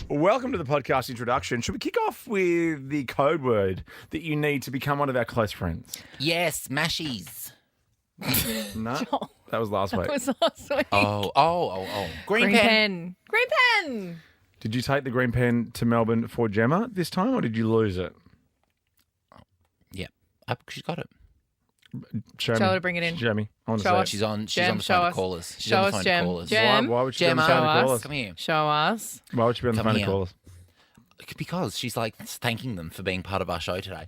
Welcome to the podcast introduction. Should we kick off with the code word that you need to become one of our close friends? Yes, mashies. No, that was last week. That was last week. Oh. Green pen. Green pen. Did you take the green pen to Melbourne for Gemma this time, or did you lose it? Yeah, she's got it. Show Tell me. her to bring it in. Show me. I want to Show see us. it. She's on Gem, the show phone to us. call us. She's Show on the us, phone Gem. to call us. Gem. Why would she be on the Gemma. phone to Show call us. us? Come here. Show us. Why would she be on the Come phone to here. call us? Because she's like thanking them for being part of our show today.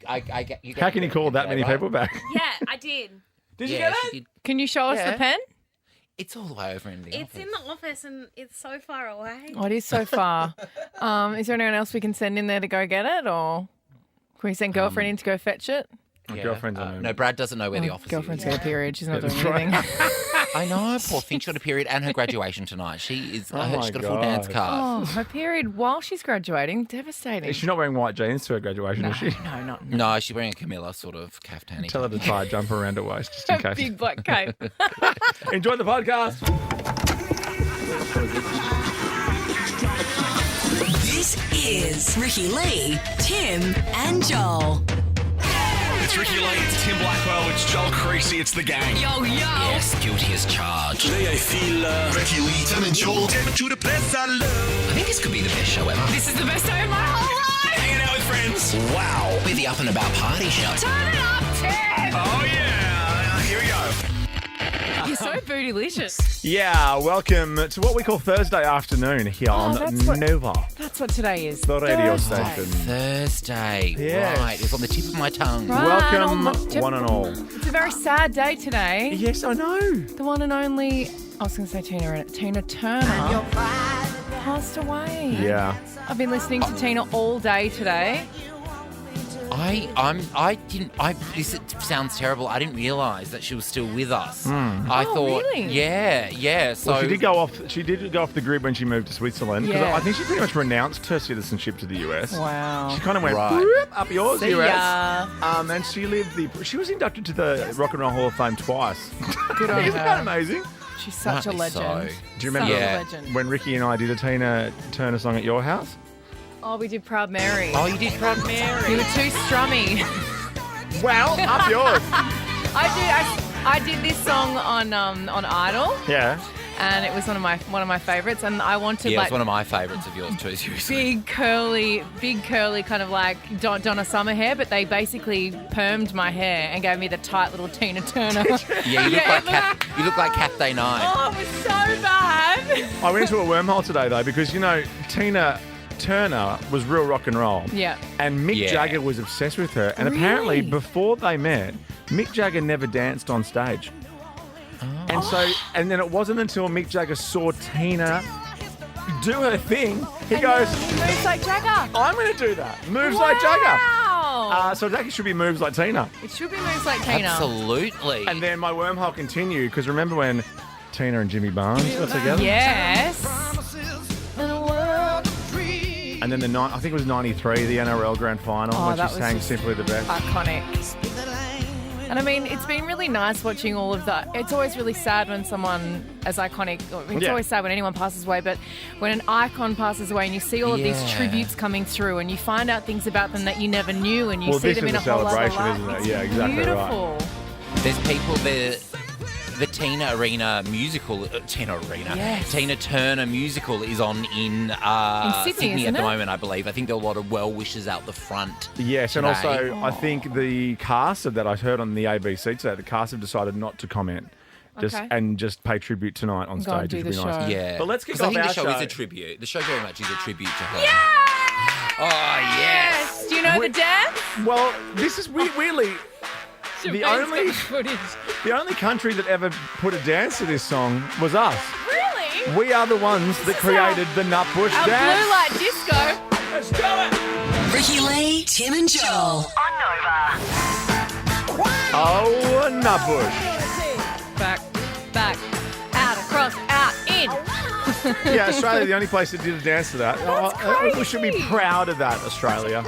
How can you call that many people back? Yeah, I did. Did you get it? Did. Can you show us Yeah. the pen? It's all the way over in the It's office. in the office and it's so far away. Oh, it is so far. Is there anyone else we can send in there to go get it, or can we send girlfriend in to go fetch it? My girlfriend's on it. No, Brad doesn't know where the office Girlfriend's is. got a period. She's not doing that's right. anything. I know, poor thing. She got a period and her graduation tonight. She is. my she's got a full dance God. card. Oh, her period while she's graduating. Devastating. Is she not wearing white jeans to her graduation, is she? No, not. No, she's wearing a Camilla sort of caftan. Tell her to tie a jumper around her waist just in A case. big black cape. Enjoy the podcast. This is Ricky Lee, Tim, and Joel. It's Ricky Lee, it's Tim Blackwell, it's Joel Creasy, it's the gang. Yo, yo. Yes, guilty as charged. Today I feel Ricky Lee, Tim and Joel, Tim to the place I love. I think this could be the best show ever. This is the best day of my whole life. Hanging out with friends. Wow. We're the up and about party show. Turn it up, Tim. Oh yeah, here we go. You're so bootylicious. Yeah, welcome to what we call Thursday afternoon here on that's what- Nova, That's what today is. the radio Thursday. station. Thursday. Yes. Right, it's on the tip of my tongue. Right. Welcome, Oh, one and all. It's a very sad day today. Yes, I know. The one and only, I was going to say Tina Turner passed away. Yeah. I've been listening to Tina all day today. This sounds terrible. I didn't realise that she was still with us. I Oh, thought, really? yeah. So Well, she did go off the grid when she moved to Switzerland because Yeah. I think she pretty much renounced her citizenship to the US. Wow. She kind of went Right. "Whoop, up yours, See US. ya. And she was inducted to the Rock and Roll Hall of Fame twice. Good on Isn't her. that amazing? She's such a Rightly so. legend. Do you remember Such Yeah. a legend. when Ricky and I did a Tina Turner song at your house? Oh, we did Proud Mary. Oh, you did Proud You Mary. were too strummy. Well, up yours. I did this song on Idol, Yeah. and it was one of my favorites. And I wanted Yeah, like it's one of my favourites of yours too, seriously. big curly, kind of like Donna Summer hair, but they basically permed my hair and gave me the tight little Tina Turner. Yeah, you look like Kath Day 9. Oh, it was so bad. I went into a wormhole today though because Tina Turner was real rock and roll. Yeah. And Mick Yeah. Jagger was obsessed with her. And apparently Really? before they met, Mick Jagger never danced on stage. And then it wasn't until Mick Jagger saw Tina do her thing, he goes, He moves like Jagger. I'm going to do that. Moves like Jagger. Wow. So it actually should be moves like Tina. It should be moves like Tina. Absolutely. And then my wormhole continued because remember when Tina and Jimmy Barnes got together? Yes. And then I think it was 93, the NRL Grand Final, Oh, when she that was sang just Simply the Best. Iconic. And I mean, it's been really nice watching all of that. It's always really sad when someone as iconic, it's Yeah. always sad when anyone passes away, but when an icon passes away and you see all of these Yeah. tributes coming through and you find out things about them that you never knew and you Well, see this them is in a a whole other celebration, light. isn't it? It's Yeah, exactly right. beautiful. There's people the Tina Arena musical, Tina Turner musical is on in Sydney, at isn't the it? moment, I believe. I think there are a lot of well wishes out the front. Yes, and today. also I think the cast of that I heard on the ABC today, the cast have decided not to comment Okay. and just pay tribute tonight on Go and stage, do which the would be nice. show. Yeah. But let's kick 'Cause I off think our the show is show. a tribute. The show very much is a tribute to her. Yeah! Oh, yes. Do you know the dance? Well, this is weirdly Jermaine's only- got footage. the only country that ever put a dance to this song was us. Really? We are the ones that created the Nutbush Our dance. blue light disco. Let's do it! Ricky Lee, Tim, and Joel. Oh, Nutbush. Back, out, across, out, in. Yeah, Australia, the only place that did a dance to that. That's We should be crazy. proud of that, Australia.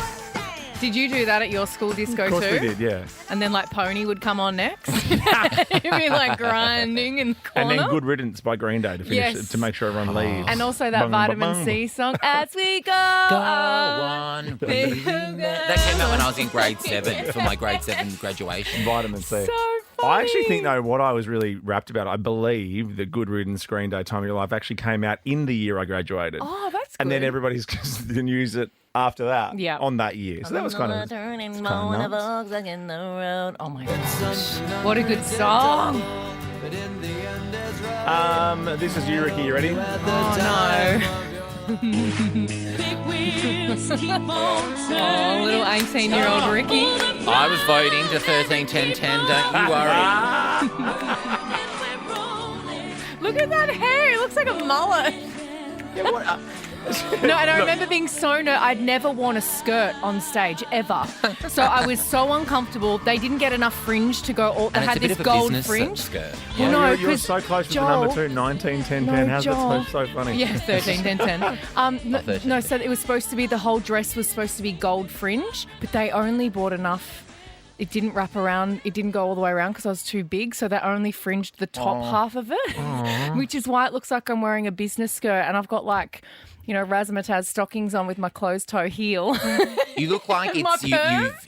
Did you do that at your school disco Of course too? we did, yeah. And then like Pony would come on next. You'd be like grinding in the And corner. then Good Riddance by Green Day to finish Yes. to make sure everyone leaves. And also that Bung, Vitamin bung. C song, As We Go. Go on. That came out when I was in grade 7 for my grade 7 graduation. Vitamin C. So funny. I actually think, though, what I was really rapt about, I believe the Good Riddance Green Day Time of Your Life actually came out in the year I graduated. Oh, that's And good. then everybody's going to use it after that Yeah. on that year. So that was kind of nuts. Oh my gosh. What a good song. This is you, Ricky. You ready? Oh no. Oh, little 18-year-old Ricky. I was voting to 13, 10, 10. Don't you worry. Look at that hair. It looks like a mullet. Yeah, what, No, and I remember being so I'd never worn a skirt on stage ever. So I was so uncomfortable. They didn't get enough fringe to go all. They And had it's a bit this of a gold business fringe. skirt. Well, no, you're 'cause so close with Joel- the number 2, 19, 10, 10. How's Joel. that so funny? Yeah, 13, 10, 10. No, 13. no, so it was supposed to be, the whole dress was supposed to be gold fringe, but they only bought enough. It didn't wrap around. It didn't go all the way around because I was too big, so they only fringed the top half of it, which is why it looks like I'm wearing a business skirt, and I've got like, razzmatazz stockings on with my closed-toe heel. You look like My it's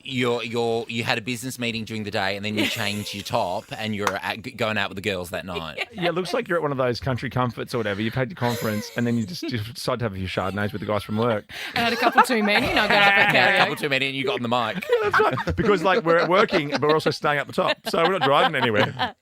you had a business meeting during the day and then you changed your top and you're going out with the girls that night. Yeah, it looks like you're at one of those country comforts or whatever. You've had your conference and then you just decide to have a few Chardonnays with the guys from work. I had a couple too many, and I got up at A karaoke. couple too many and you got on the mic. That's right. Because we're working, but we're also staying up the top, so we're not driving anywhere.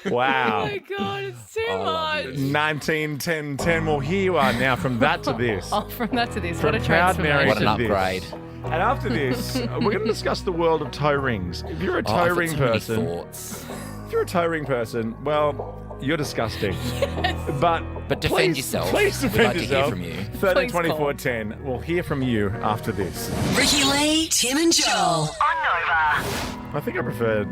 Wow. Oh my God, it's too love much. it. 19, 10, 10. Well, here you are now from that to this. Oh, from that to this, From what a Proud Mary What transformation. an to this. upgrade. And after this, we're going to discuss the world of toe rings. If you're a toe I've got ring so many person, thoughts. if you're a toe ring person, well, you're disgusting. But defend please- yourself. Please We'd defend like to hear yourself. from you. 13, Please 24, call. 10. We'll hear from you after this. Ricky Lee, Tim and Joel. I think I prefer.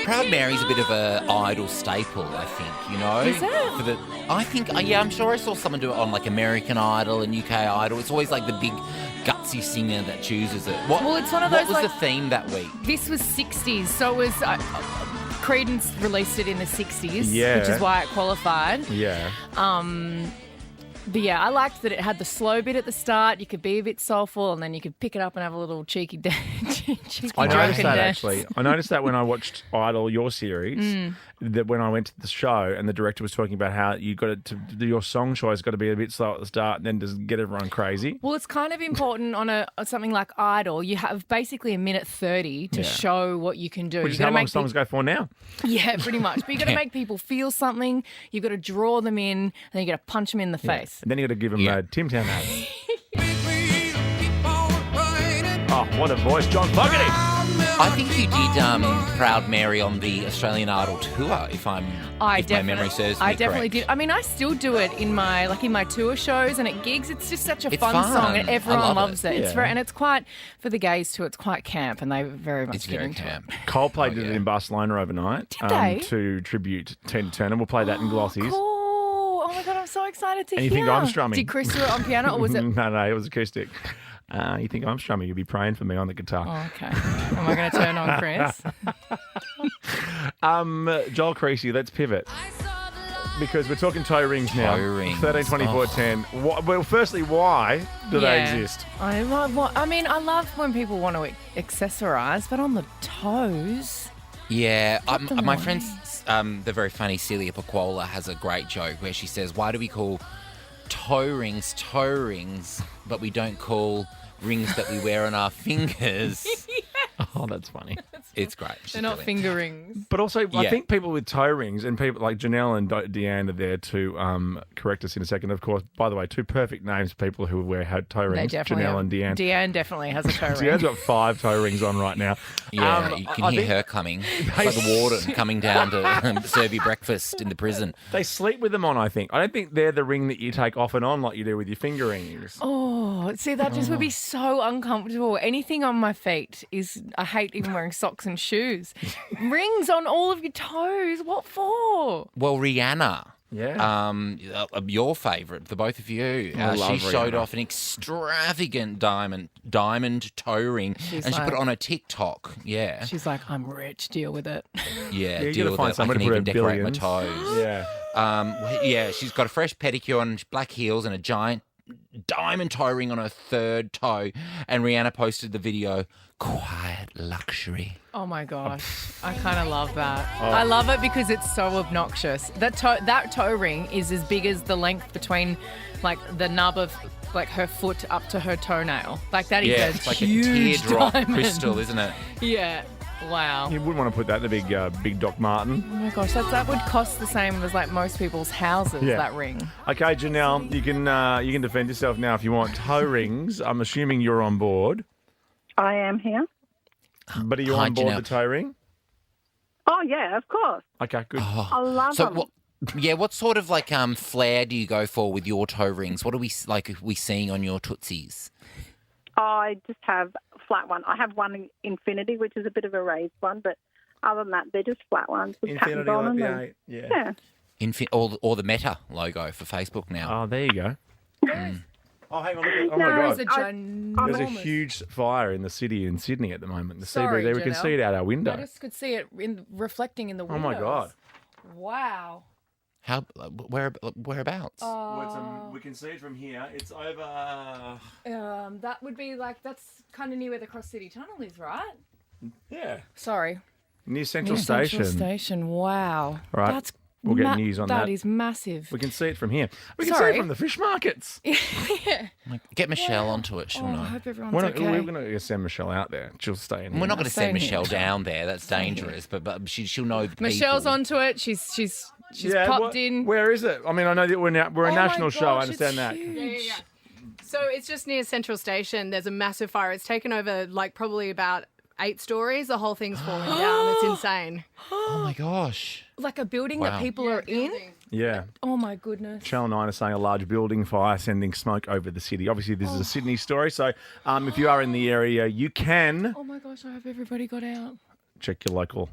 Proud Mary's a bit of a idol staple, I think, Is it? For the, I think, yeah, I'm sure I saw someone do it on like American Idol and UK Idol. It's always like the big gutsy singer that chooses it. Well, it's one of what those, was like- the theme that week? This was 60s, so it was. Creedence released it in the 60s, Yeah. which is why it qualified. Yeah. But yeah, I liked that it had the slow bit at the start. You could be a bit soulful, and then you could pick it up and have a little cheeky dance. I noticed drunken that dance. actually. I noticed that when I watched Idol, your series, that when I went to the show and the director was talking about how you got to do your song choice got to be a bit slow at the start and then just get everyone crazy. Well, it's kind of important on something like Idol. You have basically a minute 30 to Yeah. show what you can do. Which is You've how gotta long make songs go for now. Yeah, pretty much. But you've got to make people feel something. You've got to draw them in, and then you got to punch them in the face. And then you got to give them Yeah. a Tim Town ad. Oh, what a voice, John Fogerty. I think you did Proud Mary on the Australian Idol tour, if my memory serves me I definitely correct. did. I mean, I still do it in my tour shows and at gigs. It's just such a It's fun fun. song, and I everyone love loves it. It's Yeah. very, and it's quite, for the gays too. It's quite camp, and they very much It's get very into camp. it. Coldplay did yeah. it in Barcelona overnight Did they? to tribute Tina Turner. We'll play that in Glossys. Cool. Oh my god, I'm so excited to And you hear. think I'm strumming? Did Chris do it on piano, or was it? No, it was acoustic. You think I'm strumming? You'll be praying for me on the guitar. Oh, okay. Am I going to turn on Chris? Joel Creasy, let's pivot. Because we're talking toe rings now. Toe rings. 13, 24, 10. Well, firstly, why do they Yeah. exist? I mean, I love when people want to accessorize, but on the toes. Yeah, the my noise. friend's, the very funny Celia Paquola has a great joke where she says, why do we call toe rings, but we don't call rings that we wear on our fingers? Oh, that's funny. It's great. She's They're not brilliant. finger rings. But also, I Yeah. think people with toe rings and people like Janelle and Deanne are there to correct us in a second. Of course, by the way, two perfect names for people who wear toe They rings, definitely Janelle have. and Deanne. Deanne definitely has a toe ring. Deanne's got 5 toe rings on right now. Yeah, you can I hear think her coming. It's like the warden coming down to serve you breakfast in the prison. They sleep with them on, I think. I don't think they're the ring that you take off and on like you do with your finger rings. Oh, see, that just would be so uncomfortable. Anything on my feet is, I hate even wearing socks and shoes. Rings on all of your toes, what for? Well, Rihanna Yeah. Your favourite, the both of you. I love She showed Rihanna. off an extravagant diamond toe ring, and she put it on her TikTok. Yeah, She's like, I'm rich. Deal with it. yeah. you Deal gotta with find it. I somewhere can to put even her decorate my billions. toes. Yeah. Yeah, she's got a fresh pedicure and black heels and a giant diamond toe ring on her third toe. And Rihanna posted the video, quiet luxury. Oh my gosh, I kind of love that. I love it because it's so obnoxious. That toe ring is as big as the length between, like, the nub of like her foot up to her toenail. Like that is Yeah, a it's like a huge teardrop diamond. crystal, isn't it? Yeah. Wow. You wouldn't want to put that in the big Doc Martin. Oh my gosh, that would cost the same as like most people's houses. Yeah. That ring. Okay, Janelle, you can defend yourself now if you want. Toe rings. I'm assuming you're on board. I am here. But are you Hi, on board Janelle. the toe ring? Oh, yeah, of course. Okay, good. I love So them. what sort of like flair do you go for with your toe rings? What are we seeing on your tootsies? I just have flat one. I have one in Infinity, which is a bit of a raised one, but other than that, they're just flat ones with patterns Infinity on like them. the 8. Yeah. Yeah. Or the Meta logo for Facebook now. Oh, there you go. Oh, hang on. Look at, oh, No, my There is God. a There's a ginormous. huge fire in the city in Sydney at the moment. The Sorry, CBD, we can Janelle. see it out our I window. just could see it reflecting in the Oh, windows. my God. Wow. How whereabouts? We can see it from here. It's over. That would be like, that's kind of near where the Cross City Tunnel is, right? Yeah. Sorry. Near Central Near Station. Central Station. Wow. All right, That's we'll get news on that. That is massive. We can see it from here. We can see Sorry. it from the fish markets. Yeah. Get Michelle onto it. She'll Oh, I know. hope everyone's We're okay. going to send Michelle out there. She'll stay in here. We're not going to Staying send here. Michelle down there. That's dangerous. But she'll know the Michelle's people. onto it. She's Yeah, popped in. Where is it? I mean, I know that we're a Oh my national show. I gosh, understand it's that. huge. Yeah. So it's just near Central Station. There's a massive fire. It's taken over like probably about 8 stories. The whole thing's falling down. It's insane. Oh my gosh. Like a building Wow. that people are in. Yeah. Oh my goodness. Channel 9 is saying a large building fire sending smoke over the city. Obviously, this is a Sydney story, so if you are in the area, you can Oh my gosh, I hope everybody got out. check your local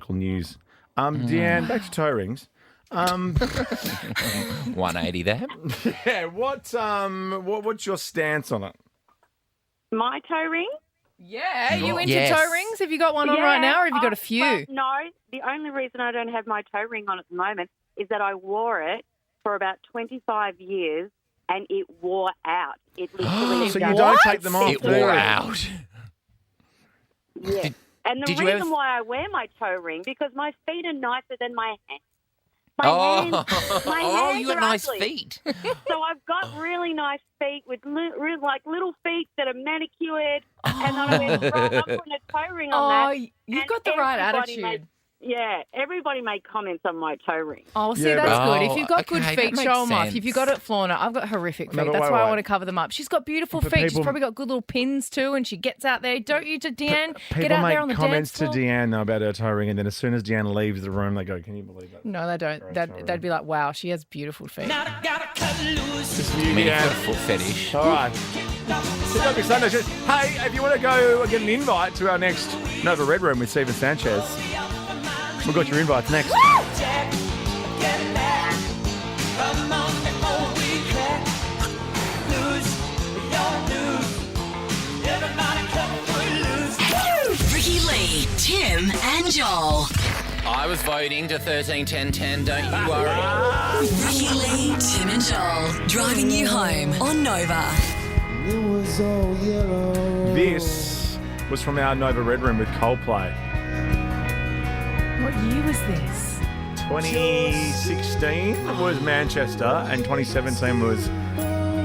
news. Deanne, back to toe rings. 180 there. Yeah, what's your stance on it? My toe ring? Yeah, you into Yes. toe rings? Have you got one on right now or have you got a few? Well, no, the only reason I don't have my toe ring on at the moment is that I wore it for about 25 years and it wore out. It literally So you just- don't take them off, It do you? wore out. Yeah. And the did you reason ever- why I wear my toe ring, because my feet are nicer than my hands. My Oh, hands, my oh, hands you got are nice ugly. feet. So I've got really nice feet with like little feet that are manicured, and then I went, right, I'm putting a toe ring on Oh, that. you've And got the right everybody attitude. everybody made comments on my toe ring. Oh, see, Yeah, that's but- good. If you've got Oh, good okay, feet, that show makes them off. If sense. you've got it, flaunt it. I've got horrific No, feet. but That's wait, why I wait. want to cover them up. She's got beautiful But feet. She's people- probably got good little pins too, and she gets out there. Don't you, Deanne? People Get out make there on the comments dance to floor. Deanne though, about her toe ring, and then as soon as Deanne leaves the room, they go, "Can you believe that?" No, they don't. Gross, They'd, sorry. they'd be like, wow, she has beautiful feet. Just you, I mean, you've got a Deanne. foot fetish. All right. So don't be Sunday. Hey, if you want to go get an invite to our next Nova Red Room with Steven Sanchez, we've got your invites next. Ricky Lee, Tim, and Joel. I was voting to 13-10-10, don't you worry. Ricky Lee, Tim, and Joel. Driving you home on Nova. This was from our Nova Red Room with Coldplay. What year was this? 2016 was Manchester and 2017 was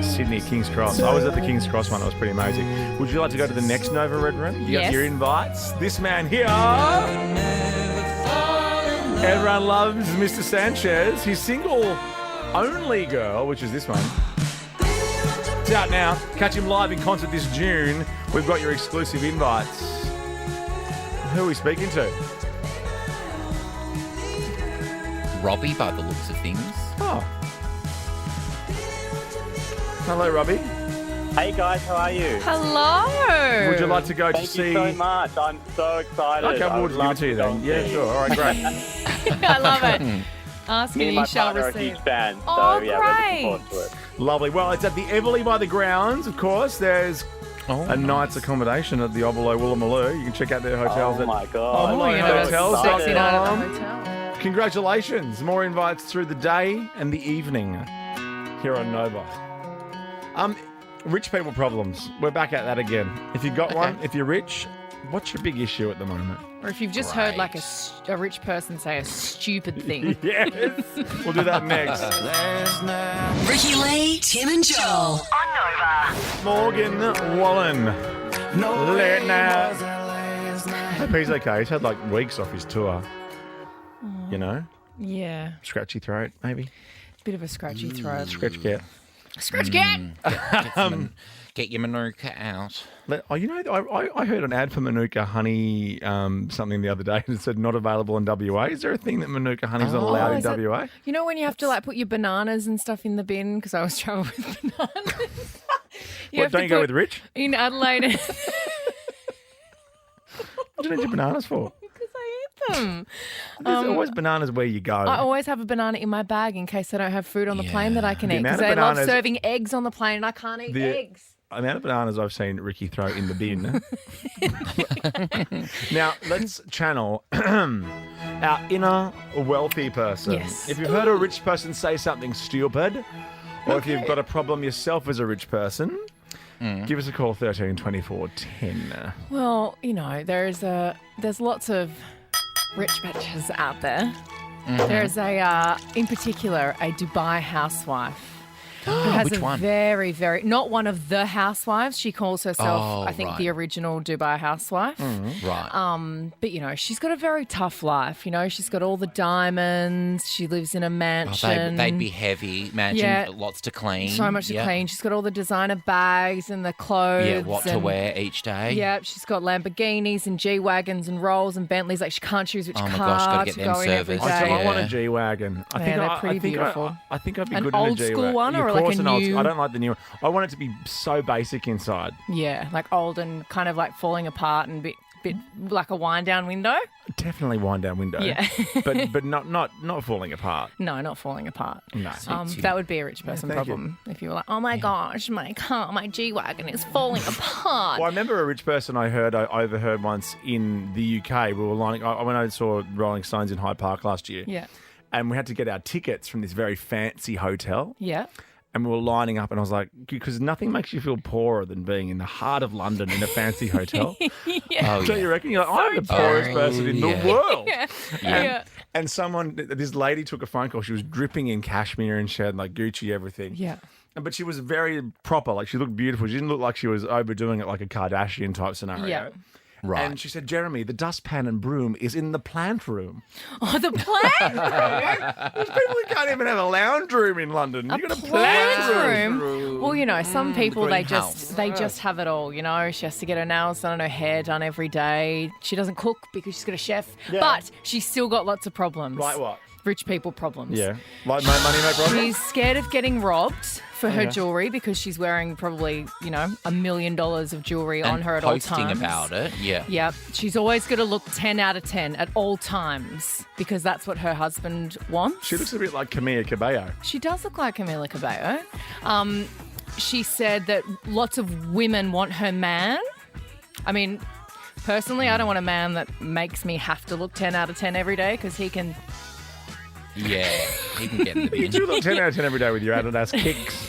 Sydney King's Cross. I was at the King's Cross one. It was pretty amazing. Would you like to go to the next Nova Red Room? You got Yes. your invites. This man here. Everyone loves Mr. Sanchez. His single Only Girl, which is this one. It's out now. Catch him live in concert this June. We've got your exclusive invites. Who are we speaking to? Robbie, by the looks of things. Oh. Hello, Robbie. Hey guys, how are you? Hello. Would you like to go to Thank see... you so much. I'm so excited. Okay, I we'll would just give it love to you go then. and Yeah, see. sure. All right, great. I love it. Ask Me and and you my shall partner are receive. huge fans, so Oh, yeah, we're looking forward to it. Lovely. Well, it's at the Everleigh by the Grounds, of course. There's a night's nice. accommodation at the Obolo Woolloomooloo. You can check out their hotels Oh at my God. Oh, you're gonna have a Hotels. sexy night at com. the hotel. Congratulations. More invites through the day and the evening here on Nova. Rich people problems. We're back at that again. If you've got one, if you're rich, what's your big issue at the moment? Or if you've just heard like a rich person say a stupid thing. Yes. We'll do that next. Ricky Lee, Tim and Joel. Morgan Wallen. Late night. I hope he's okay. He's had like weeks off his tour. You know? Yeah. Scratchy throat, maybe. Bit of a scratchy throat. Scratch cat. Scratch cat! Get your Manuka out. You know, I heard an ad for Manuka honey something the other day and it said not available in WA. Is there a thing that Manuka honey's not allowed in is it- WA? You know when you have to like put your bananas and stuff in the bin? Because I always travel with bananas. What, don't you go with Rich? In Adelaide. What do you need your bananas for? Because I eat them. There's always bananas where you go. I always have a banana in my bag in case I don't have food on the plane that I can The eat. amount Because of they love bananas- serving eggs on the plane and I can't eat eggs. The amount of bananas I've seen Ricky throw in the bin. Now, let's channel our inner wealthy person. Yes. If you've heard a rich person say something stupid, or if you've got a problem yourself as a rich person, give us a call, 13 24 10. Well, you know, there's lots of rich bitches out there. There's in particular, a Dubai housewife. Who has Which a one? very, very, not one of the housewives. She calls herself, Oh, I think, right. the original Dubai housewife. Right. But, you know, she's got a very tough life. You know, she's got all the diamonds. She lives in a mansion. They'd be heavy. Imagine Yeah. lots to clean. So much to Yep. clean. She's got all the designer bags and the clothes. Yeah, what to and- wear each day. Yeah, she's got Lamborghinis and G-Wagons and Rolls and Bentleys. Like, she can't choose which Oh my car gosh, gotta get to them go in every serviced. day. I want a Yeah. G-Wagon. I Yeah, think they're I pretty think beautiful. I think I'd be An good in a old G-Wagon. school one Yeah, or of like course a an old new- school. I don't like the new one. I want it to be so basic inside. Yeah, like old and kind of like falling apart and bit like a wind down window. Definitely wind down window. Yeah. but not falling apart. No, not falling apart. No. That would be a rich person thank you. problem if you were like, oh my gosh, my car, my G-Wagon is falling apart. Well, I remember a rich person I overheard once in the UK. We were lining. When I saw Rolling Stones in Hyde Park last year. Yeah. And we had to get our tickets from this very fancy hotel. Yeah. And we were lining up, and I was like, because nothing makes you feel poorer than being in the heart of London in a fancy hotel. Oh, Don't yeah. you reckon? You're like, I'm the poorest person in the yeah. world. Yeah. And this lady took a phone call. She was dripping in cashmere and she had like Gucci everything. Yeah. But she was very proper. Like, she looked beautiful. She didn't look like she was overdoing it like a Kardashian type scenario. Yeah. Right. And she said, Jeremy, the dustpan and broom is in the plant room. Oh, the plant There's people who can't even have a lounge room in London. You've got a plant room. Well, you know, some people they greenhouse. just have it all. You know, she has to get her nails done and her hair done every day. She doesn't cook because she's got a chef, but she's still got lots of problems. Like what? Rich people problems. Yeah. Like no money, no problem? She's scared of getting robbed for her jewelry because she's wearing probably, you know, $1 million of jewelry on And her at all posting times. about it. Yeah. Yep. She's always got to look 10 out of 10 at all times because that's what her husband wants. She looks a bit like Camilla Cabello. She does look like Camila Cabello. She said that lots of women want her man. I mean, personally, I don't want a man that makes me have to look 10 out of 10 every day because he can... Yeah. He can get in the You bin. do look 10 out of 10 every day with your Adidas kicks.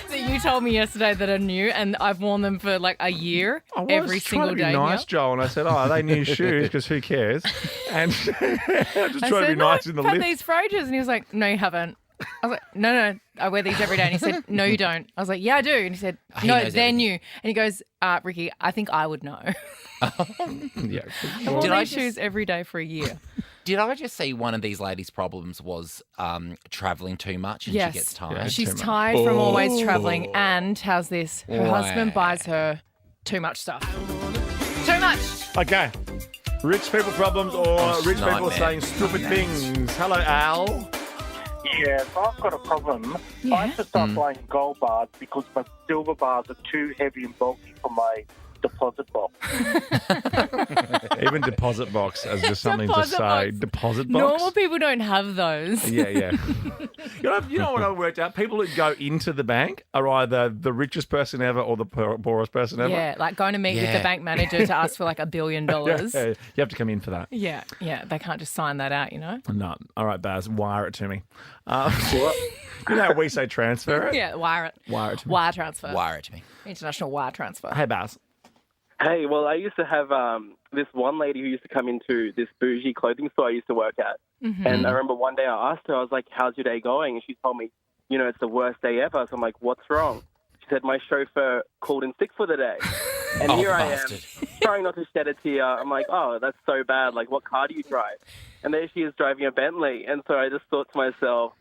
That you told me yesterday that are new and I've worn them for like a year every single day. I was trying to be nice, Joel, and I said, are they new shoes? Because who cares? And I just I trying to be said, nice no, in the I've had lift. these for ages. And he was like, no, you haven't. I was like, no, I wear these every day. And he said, no, you don't. I was like, yeah, I do. And he said, He no, knows they're everything. new. And he goes, Ricky, I think I would know. Yeah. I wore Did I these just- shoes every day for a year. Did I just see one of these ladies' problems was traveling too much and Yes. she gets tired? Yeah. She's Too much. tired from always traveling. And how's this? Her husband buys her too much stuff. Too much. Okay. Rich people problems or rich people nightmare. saying stupid things. Hello, Al. Yeah, so I've got a problem. I have to start buying gold bars because my silver bars are too heavy and bulky for my deposit box. Even deposit box as just something to Deposit say. box. Deposit box. Normal people don't have those. Yeah. You know what I worked out? People who go into the bank are either the richest person ever or the poorest person ever. Yeah, like going to meet with Yeah. the bank manager to ask for like $1 billion. Yeah, you have to come in for that. Yeah, they can't just sign that out, you know? No. All right, Baz, wire it to me. You know how we say transfer it? Yeah, wire it. Wire it to me. Wire transfer. Wire it to me. International wire transfer. Hey, Baz. Hey, well, I used to have this one lady who used to come into this bougie clothing store I used to work at. And I remember one day I asked her, I was like, how's your day going? And she told me, it's the worst day ever. So I'm like, what's wrong? She said, my chauffeur called in sick for the day. And here bastard. I am, trying not to shed a tear. I'm like, oh, that's so bad. Like, what car do you drive? And there she is driving a Bentley. And so I just thought to myself,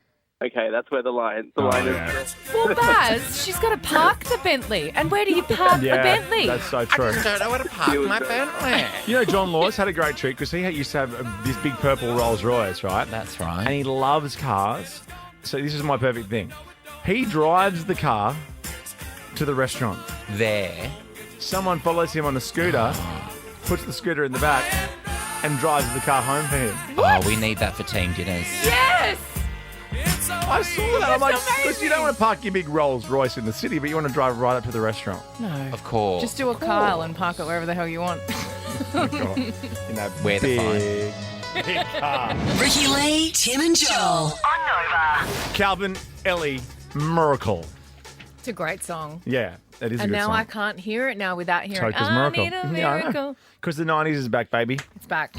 okay, that's where the line is. Well, Baz, she's got to park the Bentley. And where do you park the Bentley? That's so true. Don't know where to park my Bentley. You know, John Laws had a great treat because he used to have this big purple Rolls Royce, right? That's right. And he loves cars. So this is my perfect thing. He drives the car to the restaurant. There. Someone follows him on a scooter, puts the scooter in the back, and drives the car home for him. Oh, we need that for team dinners. Yes! I saw that. I'm like, because you don't want to park your big Rolls Royce in the city, but you want to drive right up to the restaurant. No. Of course. Just do a Kyle and park it wherever the hell you want. Oh, God. In that Where to big car. Ricky Lee, Tim and Joel. On Nova. Calvin, Ellie, Miracle. It's a great song. Yeah, it is a And good now song. I can't hear it now without hearing Coker's I Miracle. need a Yeah, I know. miracle. Because the 90s is back, baby. It's back.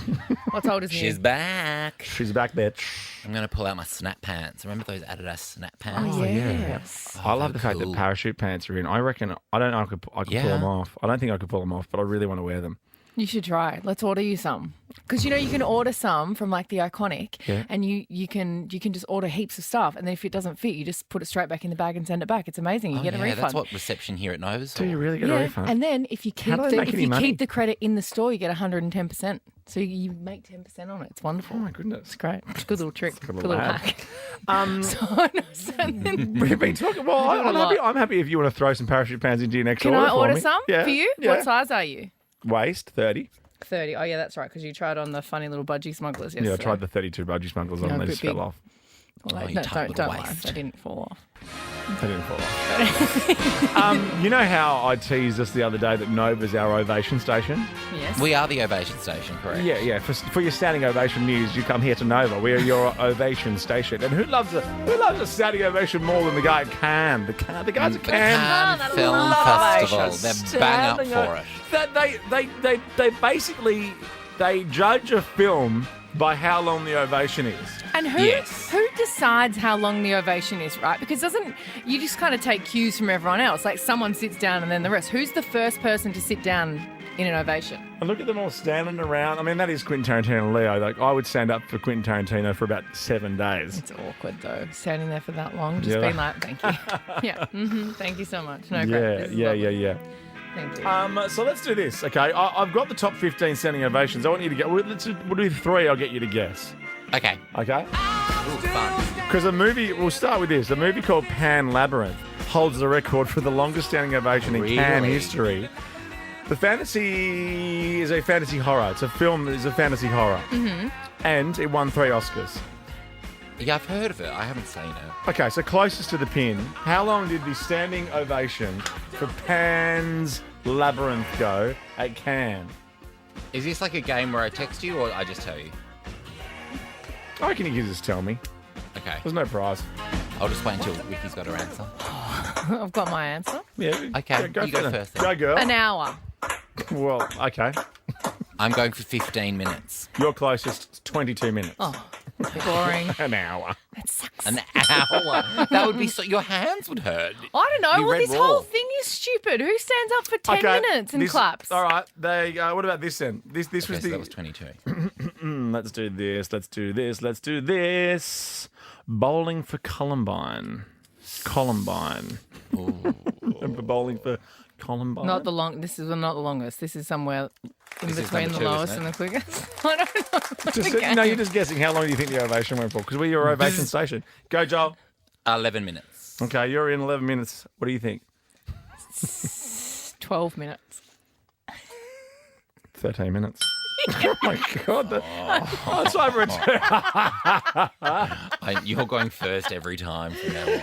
What's old is new? She's back. She's back, bitch. I'm going to pull out my snap pants. Remember those Adidas snap pants? Oh, yes. I love they're the fact cool. that parachute pants are in. I reckon, I don't know if I could pull them off. I don't think I could pull them off, but I really want to wear them. You should try. Let's order you some. Because, you can order some from like the Iconic and you can just order heaps of stuff. And then if it doesn't fit, you just put it straight back in the bag and send it back. It's amazing. You get a refund. That's what reception here at Nova's. Do you really get a refund? And then if you keep do they make any money? keep the credit in the store, you get 110%. So you make 10% on it. It's wonderful. Oh, my goodness. It's great. It's a good little trick. Good Good little little hack. hack. We've been talking. Well, We're doing a lot. I'm happy if you want to throw some parachute pants into your next Can order I order for me. some Yeah. for you? Yeah. What size are you? Waist, 30. 30. Oh, yeah, that's right, because you tried on the funny little budgie smugglers yesterday. Yeah, I tried the 32 budgie smugglers on Yeah, and they a just bit fell big. off. Well, you no, tight don't little mind. waist. They didn't fall off. They didn't fall off. You know how I teased us the other day that Nova's our ovation station? Yes. We are the Ovation Station, correct? Yeah. For your standing ovation news, you come here to Nova. We are your ovation station. And who loves a standing ovation more than the guy at Cannes? The guys at The Cannes. Cannes Film love Festival. They're bang up standing for it. They basically they judge a film by how long the ovation is. And who Yes. decides how long the ovation is, right? Because you just kind of take cues from everyone else. Like someone sits down and then the rest. Who's the first person to sit down in an ovation? And look at them all standing around. I mean, that is Quentin Tarantino and Leo. Like, I would stand up for Quentin Tarantino for about 7 days. It's awkward though, standing there for that long, just Yeah. being like, thank you. Yeah. Thank you so much. No, great. This is lovely. Yeah. Thank you. So let's do this, okay? I've got the top 15 standing ovations. I want you to get. We'll do 3. I'll get you to guess. Okay. Okay? Ooh, fun. Because we'll start with this. A movie called Pan Labyrinth holds the record for the longest standing ovation in Cannes Really? history. The fantasy is a fantasy horror. It's a film. It's a fantasy horror, and it won 3 Oscars. Yeah, I've heard of it. I haven't seen it. Okay, so closest to the pin. How long did the standing ovation for Pan's Labyrinth go at Cannes? Is this like a game where I text you or I just tell you? I reckon you can just tell me. Okay. There's no prize. I'll just wait until Ricky's got her answer. I've got my answer. Yeah. Okay, Yeah, you go for it. first then. Go, girl. An hour. Well, okay. I'm going for 15 minutes. Your closest, 22 minutes. Oh, boring. An hour. That sucks. An hour. That would be so. Your hands would hurt. I don't know. You Well, read this raw. whole thing is stupid. Who stands up for 10 minutes and this- claps? All right. There you go. What about this then? This Okay, was so the. that was 22. Let's do this. Let's do this. Let's do this. Bowling for Columbine. Remember bowling for Columbine? Not the long. This is not the longest. This is somewhere in This is between number the 2, lowest isn't and it? the quickest. I don't know. Just, Okay. no, you're just guessing. How long do you think the ovation went for? Because we're your ovation station. Go, Joel. 11 minutes. Okay, you're in 11 minutes. What do you think? 12 minutes. 13 minutes. Oh my God. That's over a You're going first every time from now on.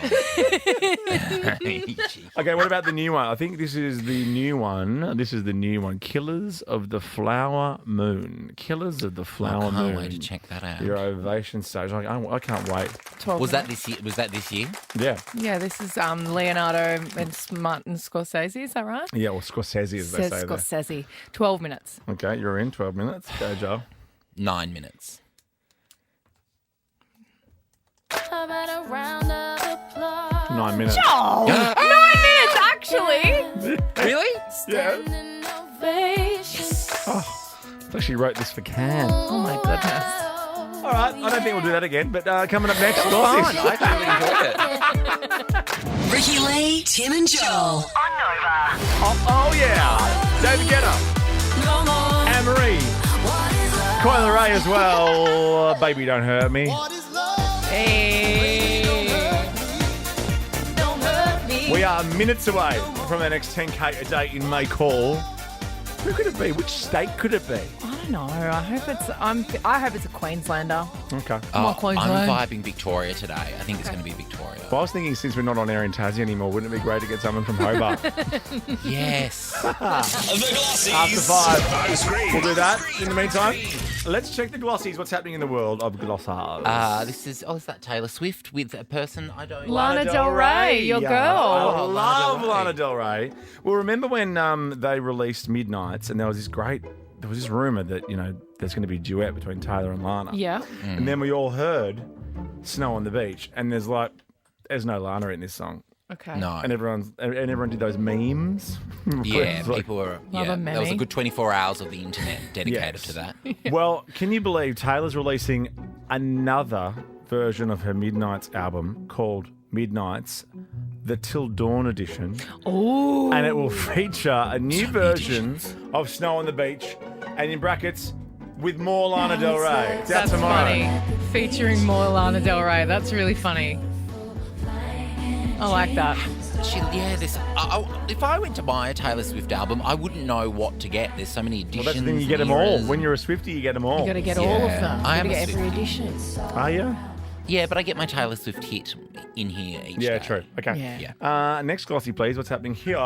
Okay, what about the new one? I think this is the new one. Killers of the Flower Moon. Killers of the Flower Moon. I can't wait to check that out. Your ovation stage. I can't wait. 12 Was that minutes. this year? Was that this year? Yeah. Yeah, this is Leonardo and Martin Scorsese. Is that right? Yeah, or Scorsese, as they Says say there. Scorsese. 12 minutes. Okay, you're in 12 minutes. Go, Joel. 9 minutes. 9 minutes. Oh, 9 minutes, actually. Really? Yeah. Oh, I thought she wrote this for Cannes. Oh, my goodness. All right, I don't think we'll do that again, but coming up next, Fun. Glossys. I actually enjoyed it. Ricky Lee, Tim and Joel. Oh, yeah. David Guetta. Anne-Marie. Coil Ray as well. Baby, don't hurt me. Hey. Don't hurt me. We are minutes away from our next 10K a day in May call. Who could it be? Which state could it be? I don't know. I hope it's a Queenslander. Okay. Come on, I'm Queensland. vibing Victoria today. I think it's going to be Victoria. Well, I was thinking since we're not on air in Tassie anymore, wouldn't it be great to get someone from Hobart? Yes. The Glossys. After 5. On screen. We'll do that. In the meantime, let's check the Glossies. What's happening in the world of Glossars? Is that Taylor Swift with a person I don't Lana Del Rey, your Yeah. girl. I love Lana Del Rey. Lana Del Rey. Well, remember when they released Midnights and there was this rumour that, there's going to be a duet between Taylor and Lana. Yeah. And then we all heard Snow on the Beach and there's no Lana in this song. Okay. No. And everyone did those memes. Yeah, It's like- people were. Love a Yeah, there was a meme. good 24 hours of the internet dedicated Yes. to that. Well, can you believe Taylor's releasing another version of her Midnights album called Midnights, the Till Dawn edition? Oh. And it will feature a new version of Snow on the Beach and in brackets with more Lana Del Rey. It's out That's tomorrow. funny. Featuring more Lana Del Rey. That's really funny. I like that. If I went to buy a Taylor Swift album, I wouldn't know what to get. There's so many editions. Well, that's the thing, you get them all. eras. When you're a Swiftie, you get them all. You got to get all of Yeah. them. I You am gotta a get every Swiftie. edition. Are you? Yeah, but I get my Taylor Swift hit in here each Yeah, day. true. Okay. Yeah. Next glossy, please. What's happening here?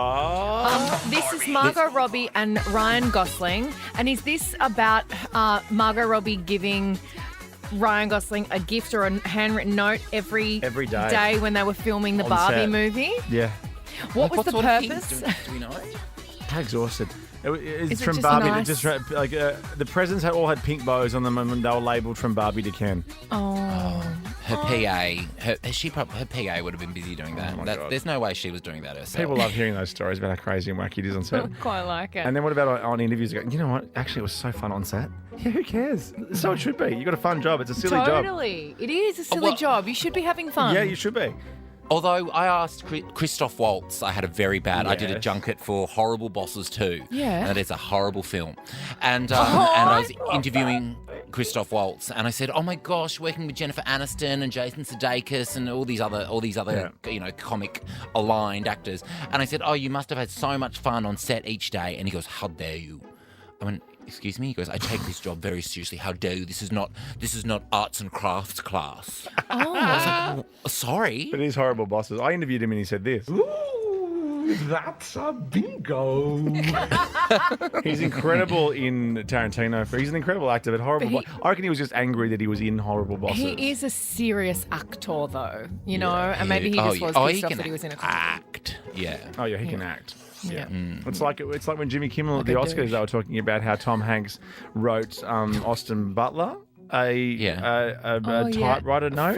This is Margot Robbie and Ryan Gosling. And is this about Margot Robbie giving Ryan Gosling a gift or a handwritten note every day when they were filming the On Barbie set. movie? Yeah. What was the sort of purpose? things do we know? How exhausted. It's Is it from just Barbie. nice? The presents all had pink bows on them and they were labelled from Barbie to Ken. Oh. Her PA, her PA would have been busy doing that. Oh my God. There's no way she was doing that herself. People love hearing those stories about how crazy and wacky it is on set. Quite like it. And then what about on interviews? You go, you know what? Actually, it was so fun on set. Yeah, who cares? So it should be. You got a fun job. It's a silly job. Totally. It is a silly job. You should be having fun. Yeah, you should be. Although I asked Christoph Waltz, I had a very bad. I did a Yes. junket for Horrible Bosses 2. Yeah. And it's a horrible film. And I was interviewing Christoph Waltz, and I said, "Oh my gosh, working with Jennifer Aniston and Jason Sudeikis and all these other comic aligned actors." And I said, "Oh, you must have had so much fun on set each day." And he goes, "How dare you?" I went, "Excuse me?" He goes, "I take this job very seriously. How dare you? This is not arts and crafts class." I was like, well, sorry. But it is Horrible Bosses. I interviewed him and he said this. Ooh, that's a bingo. He's incredible in Tarantino. He's an incredible actor, but Horrible I reckon he was just angry that he was in Horrible Bosses. He is a serious actor, though, and maybe he just was he pissed off can that he was in a act. Yeah. Oh, yeah, he can act. Yeah. It's like when Jimmy Kimmel at the Oscars, they were talking about how Tom Hanks wrote Austin Butler a typewriter note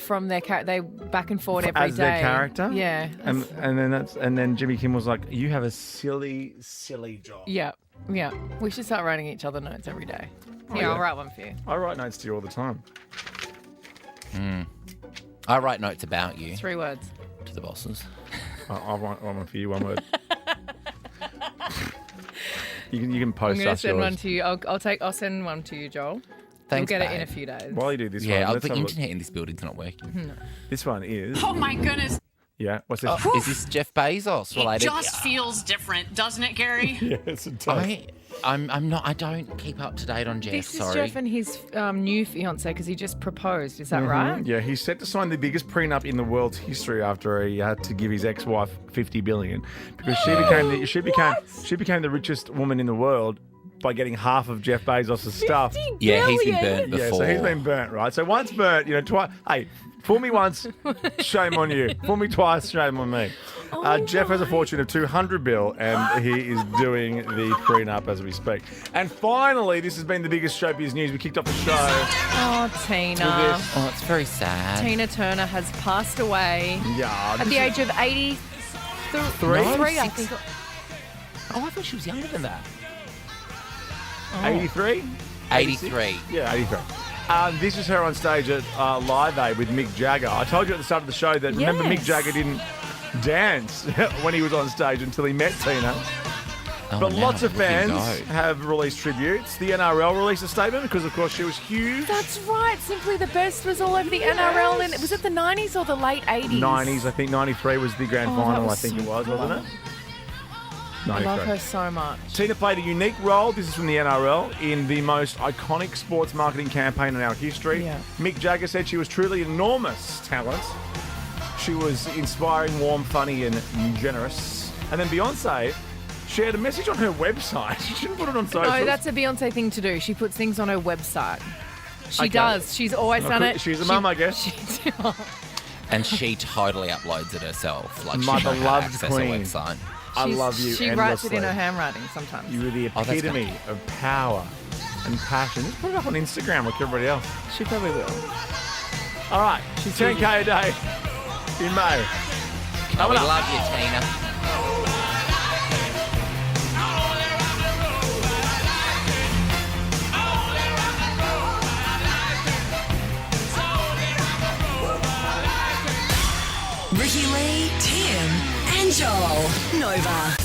from their character. They back and forth every day as their character. Yeah, and then Jimmy Kimmel's like, "You have a silly job." yeah. We should start writing each other notes every day. Yeah. I'll write one for you. I write notes to you all the time. I write notes about you 3 words. to the bosses. I'll write one for you, one word. You can post I'm going to us send yours. one to you. I'll send one to you, Joel. Thanks, You'll get it babe. in a few days. While you do this Yeah, one, let's the have a look. internet in this building's not working. This one is... Oh my goodness. Yeah, what's this? Is this Jeff Bezos related? feels different, doesn't it, Gary? Yes, it does. I'm not. I don't keep up to date on Jeff. This is sorry. Jeff and his new fiance because he just proposed. Is that right? Yeah, he's set to sign the biggest prenup in the world's history after he had to give his ex-wife $50 billion because she became the richest woman in the world by getting half of Jeff Bezos' stuff. Yeah, he's been burnt before. Yeah, so he's been burnt, right? So once burnt, twice. Hey, fool me once, shame on you. Fool me twice, shame on me. Jeff has a fortune of $200 billion, and he is doing the prenup as we speak. And finally, this has been the biggest showbiz news. We kicked off the show. Oh, Tina. Oh, it's very sad. Tina Turner has passed away Yeah. at the age of 83, I think. Oh, I thought she was younger than that. 83? 83. Yeah, 83. This is her on stage at Live Aid with Mick Jagger. I told you at the start of the show that remember Mick Jagger didn't dance when he was on stage until he met Tina. But lots of fans have released tributes. The NRL released a statement because, of course, she was huge. That's right. Simply the Best was all over the NRL. And was it the 90s or the late 80s? 90s, I think. 93 was the grand final, I think it was, wasn't it? I love her so much. Tina played a unique role, this is from the NRL, in the most iconic sports marketing campaign in our history. Yeah. Mick Jagger said she was truly enormous talent. She was inspiring, warm, funny, and generous. And then Beyonce shared a message on her website. She didn't put it on social. No, that's a Beyonce thing to do. She puts things on her website. She Okay. does. She's always done it. She's a mum, I guess. And she totally uploads it herself. Like My she knows how to beloved access queen. her website. I love you She writes it in her handwriting sometimes. You were the that's epitome of power and passion. Just put it up on Instagram like everybody else. She probably will. All right, she's 10K a day in May. Oh, we love you, Tina. Ricky Lee, Tim, and Joel. Nova.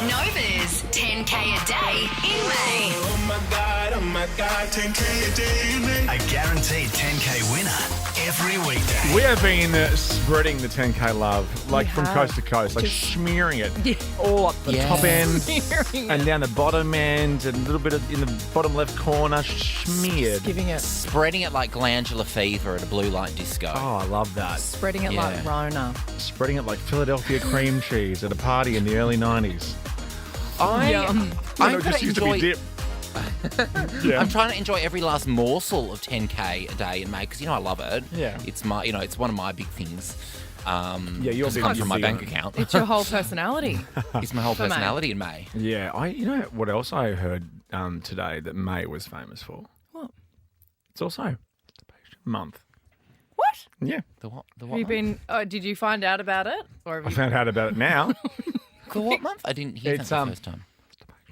Nova's 10K a day in May. Oh my God, 10K a day in May. A guaranteed 10K winner every weekday. We have been spreading the 10K love, like from coast to coast, like smearing it all up the top end and down the bottom end and a little bit in the bottom left corner, smeared. Giving it. Spreading it like glandular fever at a blue light disco. Oh, I love that. Spreading it like Rona. Spreading it like Philadelphia cream cheese at a party in the early 90s. I'm It just used to be dip. I'm trying to enjoy every last morsel of 10K a day in May because I love it. Yeah, it's it's one of my big things. You're it comes from my bank account. It's your whole personality. It's my whole For May. personality in May. Yeah, you know what else I heard today that May was famous for? What? It's also month. What? Yeah. The what? The Have what? you been? Oh, did you find out about it? Or have I you... found out about it now. The what month? I didn't hear that the first time.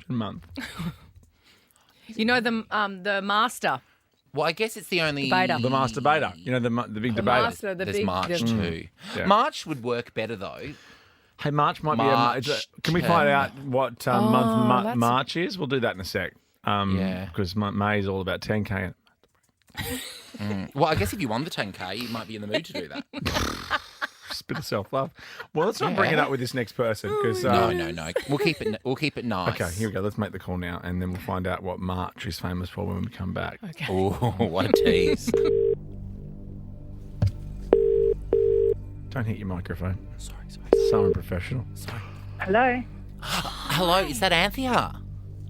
Month. You know the master. Well, I guess it's the only The master beta. You know the big debater. master, the There's big- March the- too. Yeah. March would work better though. Hey, March might March be can we find out what month that's- March is? We'll do that in a sec. Yeah. Because May is all about 10K. Well, I guess if you won the 10K, you might be in the mood to do that. Just a bit of self-love. Well, let's not bring it up with this next person. Cause, No. We'll keep it nice. Okay, here we go. Let's make the call now, and then we'll find out what March is famous for when we come back. Okay. Oh, what a tease. Don't hit your microphone. Sorry. So unprofessional. Hello. Hello, is that Anthea?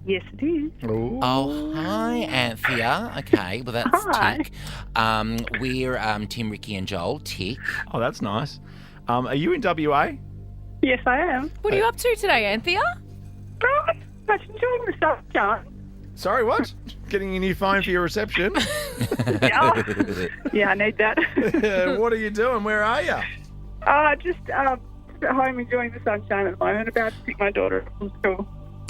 Yes, it is. Ooh. Oh, hi, Anthea. Okay, well, that's Hi. Tick. We're Tim, Ricky, and Joel. Tick. Oh, that's nice. Are you in WA? Yes, I am. What are you up to today, Anthea? Right. But enjoying the sunshine. Sorry, what? Getting a new phone for your reception? Yeah, I need that. What are you doing? Where are you? Just at home enjoying the sunshine at the moment. About to pick my daughter up from school.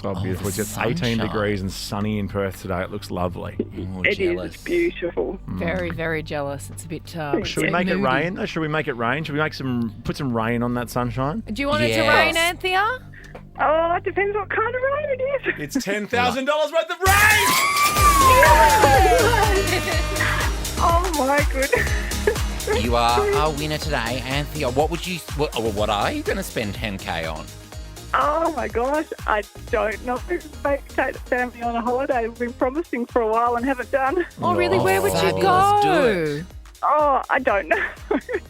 Oh, beautiful. the It's 18 sunshine. degrees and sunny in Perth today. It looks lovely. Oh, It is. jealous. It's beautiful. Very, very jealous. It's a bit. Should we make it rain? Should we make it rain? Should we put some rain on that sunshine? Do you want it to Yes. rain, Anthea? Oh, it depends what kind of rain it is. It's $10,000 worth of rain! Oh my goodness. You are our winner today, Anthea. What are you going to spend 10K on? Oh my gosh, I don't know. Take the family on a holiday. We've been promising for a while and haven't done. Oh, really? Where would you fabulous. Do go? it. Oh, I don't know.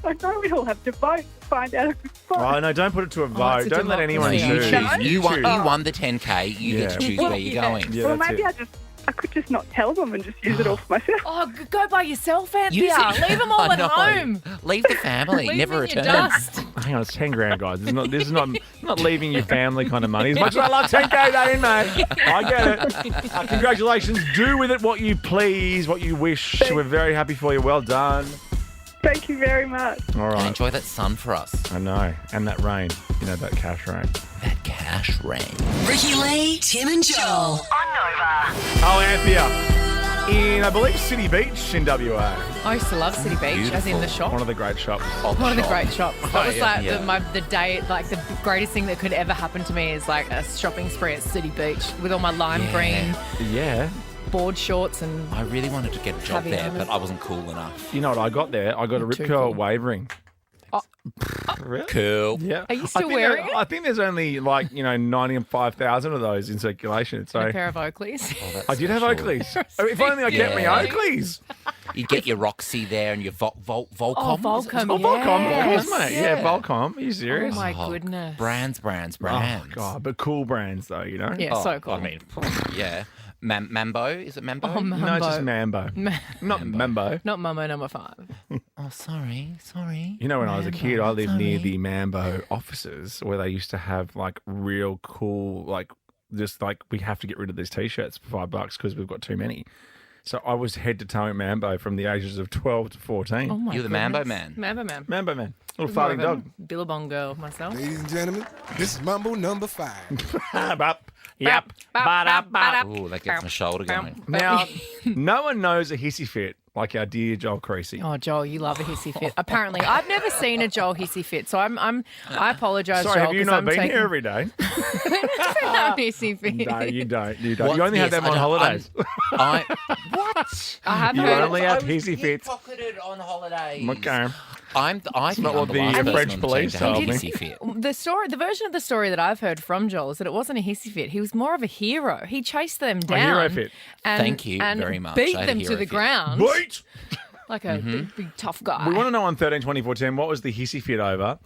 I know we all have to vote to find out a good spot. Oh, no, don't put it to a vote. it's a Don't let anyone democracy. choose. You choose. won the 10K. You get to choose where you're going. Yeah, Well, that's maybe it. I could just not tell them and just use it all for myself. Oh, go by yourself, Anthea. Use it. Leave them all I at know. home. Leave the family. Leave Never them in your return. dust. Hang on, it's 10 grand, guys. This is not leaving your family kind of money. As much as I love 10K, that in, mate. I get it. Congratulations. Do with it what you please, what you wish. We're very happy for you. Well done. Thank you very much. All And right. enjoy that sun for us. I know. And that rain. You know, that cash rain. That cash rain. Ricky Lee, Tim and Joel. On Nova. Oh, Anthea. In, I believe, City Beach in WA. I used to love City Beach, as in the shop. One of the great shops. One of the great shops. That was like yeah. the day, like the greatest thing that could ever happen to me is like a shopping spree at City Beach with all my lime green Yeah. board shorts and. I really wanted to get a job Caviar. there, but I wasn't cool enough. You know what I got there? I got a Rip Too Curl cool. wave ring. Really? Cool. Yeah. Are you still I think wearing it? I think there's only 95,000 of those in circulation. So A pair of Oakleys. I did have Oakleys. If only I kept my Oakleys. You get your Roxy there and your Volcom. Oh, Volcom, Oh, Volcom, yes. of course, mate. Yeah, Volcom. Are you serious? Oh, my Oh, goodness. Brands. Oh, God, but cool brands, though, you know? Yeah, so cool. I mean, yeah. Mambo? Is it Mambo? Oh, No, it's just Mambo. Not Mambo. Not Mumbo number 5. Oh, sorry. You know, when I was a kid, I lived near sorry. the Mambo offices where they used to have, real cool, we have to get rid of these T-shirts for $5 because we've got too many. So I was head to toe in Mambo from the ages of 12 to 14. Oh, my You're the Mambo man. Mambo man. Mambo man. Little More farting of a dog. Billabong girl myself. Ladies and gentlemen, this is Mambo number 5. Bop. Yep. Ba-da-ba. Ooh, that gets my shoulder going. Now, no one knows a hissy fit like our dear Joel Creasy. Oh, Joel, you love a hissy fit. Apparently, I've never seen a Joel hissy fit, so I apologise, Sorry, Joel. have you 'cause not I'm been taking... here every day? hissy fit. No, you don't. What? You only have Yes, them on I don't- holidays. What? I have You heard. only have hissy fits. Pocketed on holidays. Okay. I think not I'm what the the last person French on police team to have told a me. hissy fit. The version of the story that I've heard from Joel is that it wasn't a hissy fit. He was more of a hero. He chased them down. hero fit. And, Thank you and very much. Beat I had a them to hero the fit. ground. Beat! Like a big tough guy. We want to know on 13 24 10, what was the hissy fit over?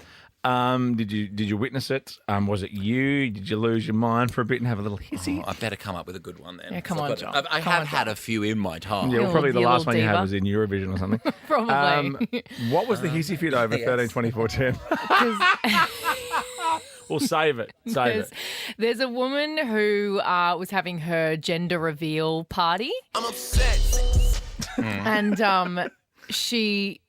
Did you witness it? Was it you? Did you lose your mind for a bit and have a little hissy? I better come up with a good one then. Yeah, come 'cause on, I've got- John. I Come have on, had John. a few in my time. Yeah, well, probably the you last little one you had diva. was in Eurovision or something. Probably. What was the hissy fit over 13 24 10? We'll save it. Save it. There's a woman who was having her gender reveal party. I'm upset. And she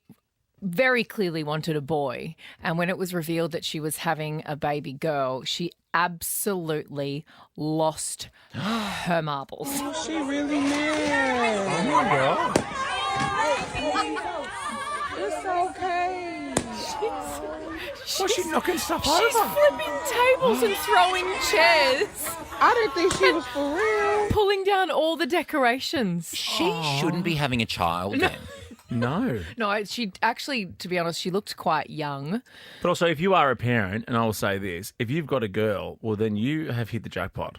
very clearly wanted a boy. And when it was revealed that she was having a baby girl, she absolutely lost her marbles. She really mad. Oh, my God. It's okay. What's she knocking stuff She's over? flipping tables and throwing chairs, I didn't think she was for real. pulling down all the decorations. She shouldn't be having a child then. No. No, she actually, to be honest, she looked quite young. But also, if you are a parent, and I will say this, if you've got a girl, well, then you have hit the jackpot.